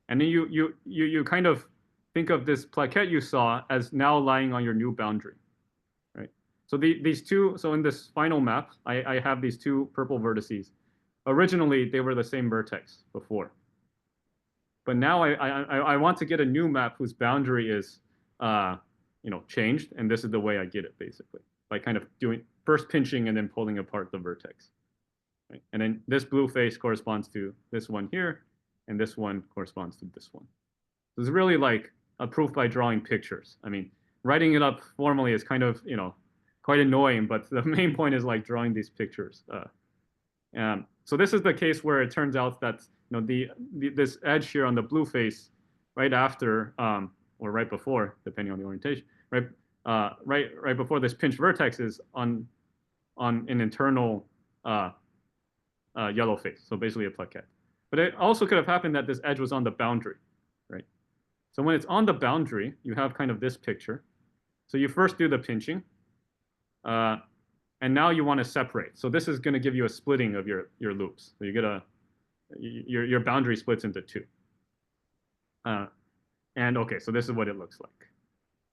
And then you kind of think of this plaquette you saw as now lying on your new boundary, right? So these two, so in this final map, I have these two purple vertices. Originally, they were the same vertex before. But now I want to get a new map whose boundary is, changed, and this is the way I get it, basically, by kind of doing first pinching and then pulling apart the vertex. Right? And then this blue face corresponds to this one here, and this one corresponds to this one. So it's really like a proof by drawing pictures. I mean, writing it up formally is kind of, quite annoying, but the main point is like drawing these pictures. So this is the case where it turns out that this edge here on the blue face, right after or right before, depending on the orientation, right before this pinch vertex is on an internal yellow face, so basically a plaquette. But it also could have happened that this edge was on the boundary, right? So when it's on the boundary, you have kind of this picture. So you first do the pinching, and now you want to separate. So this is going to give you a splitting of your loops. So you get your boundary splits into two. And okay, so this is what it looks like.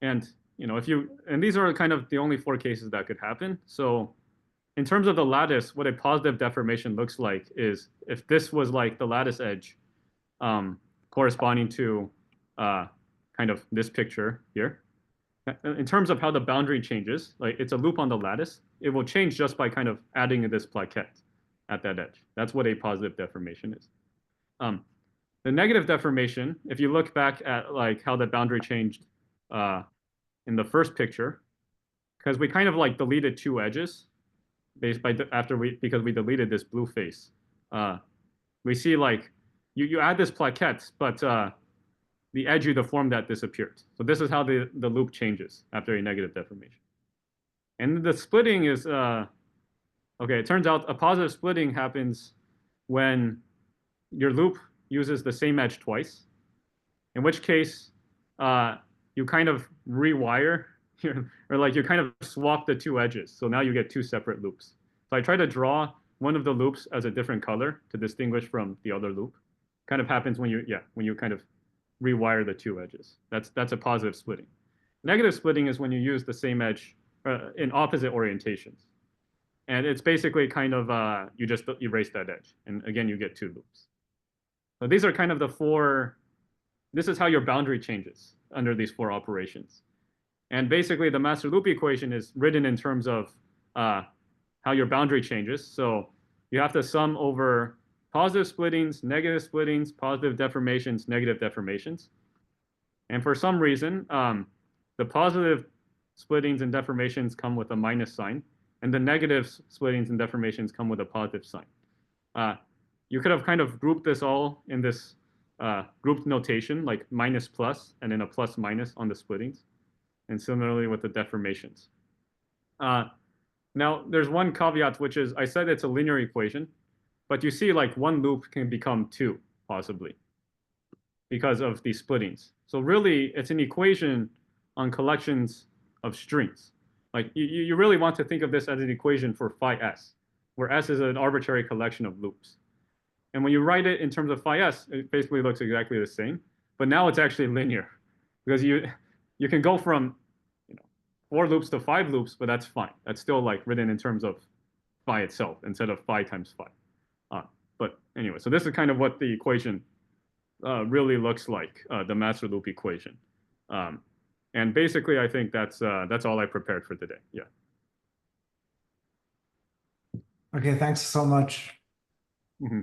And and these are kind of the only four cases that could happen. So in terms of the lattice, what a positive deformation looks like is if this was like the lattice edge corresponding to kind of this picture here. In terms of how the boundary changes, like it's a loop on the lattice, it will change just by kind of adding this plaquette at that edge. That's what a positive deformation is. The negative deformation, if you look back at like how the boundary changed in the first picture, because we kind of like deleted two edges because we deleted this blue face. We see like you add this plaquette, but the edge you deformed that disappeared. So this is how the loop changes after a negative deformation. And the splitting is, okay, it turns out a positive splitting happens when your loop uses the same edge twice, in which case you kind of rewire, or like you kind of swap the two edges. So now you get two separate loops. So I try to draw one of the loops as a different color to distinguish from the other loop. Kind of happens when you kind of rewire the two edges. That's a positive splitting. Negative splitting is when you use the same edge in opposite orientations. And it's basically kind of, you just erase that edge. And again, you get two loops. So these are kind of the four, this is how your boundary changes under these four operations. And basically the master loop equation is written in terms of how your boundary changes. So you have to sum over positive splittings, negative splittings, positive deformations, negative deformations. And for some reason, the positive splittings and deformations come with a minus sign, and the negative splittings and deformations come with a positive sign. You could have kind of grouped this all in this grouped notation, like minus plus, and then a plus minus on the splittings. And similarly with the deformations. Now, there's one caveat, which is I said it's a linear equation, but you see like one loop can become two, possibly, because of these splittings. So really, it's an equation on collections of strings. Like you really want to think of this as an equation for phi s, where s is an arbitrary collection of loops. And when you write it in terms of phi s, it basically looks exactly the same. But now it's actually linear, because you can go from 4 loops to 5 loops, but that's fine. That's still like written in terms of phi itself instead of phi times phi. But anyway, so this is kind of what the equation really looks like, the master loop equation. And basically, I think that's all I prepared for today. Yeah. Okay, thanks so much. Mm-hmm.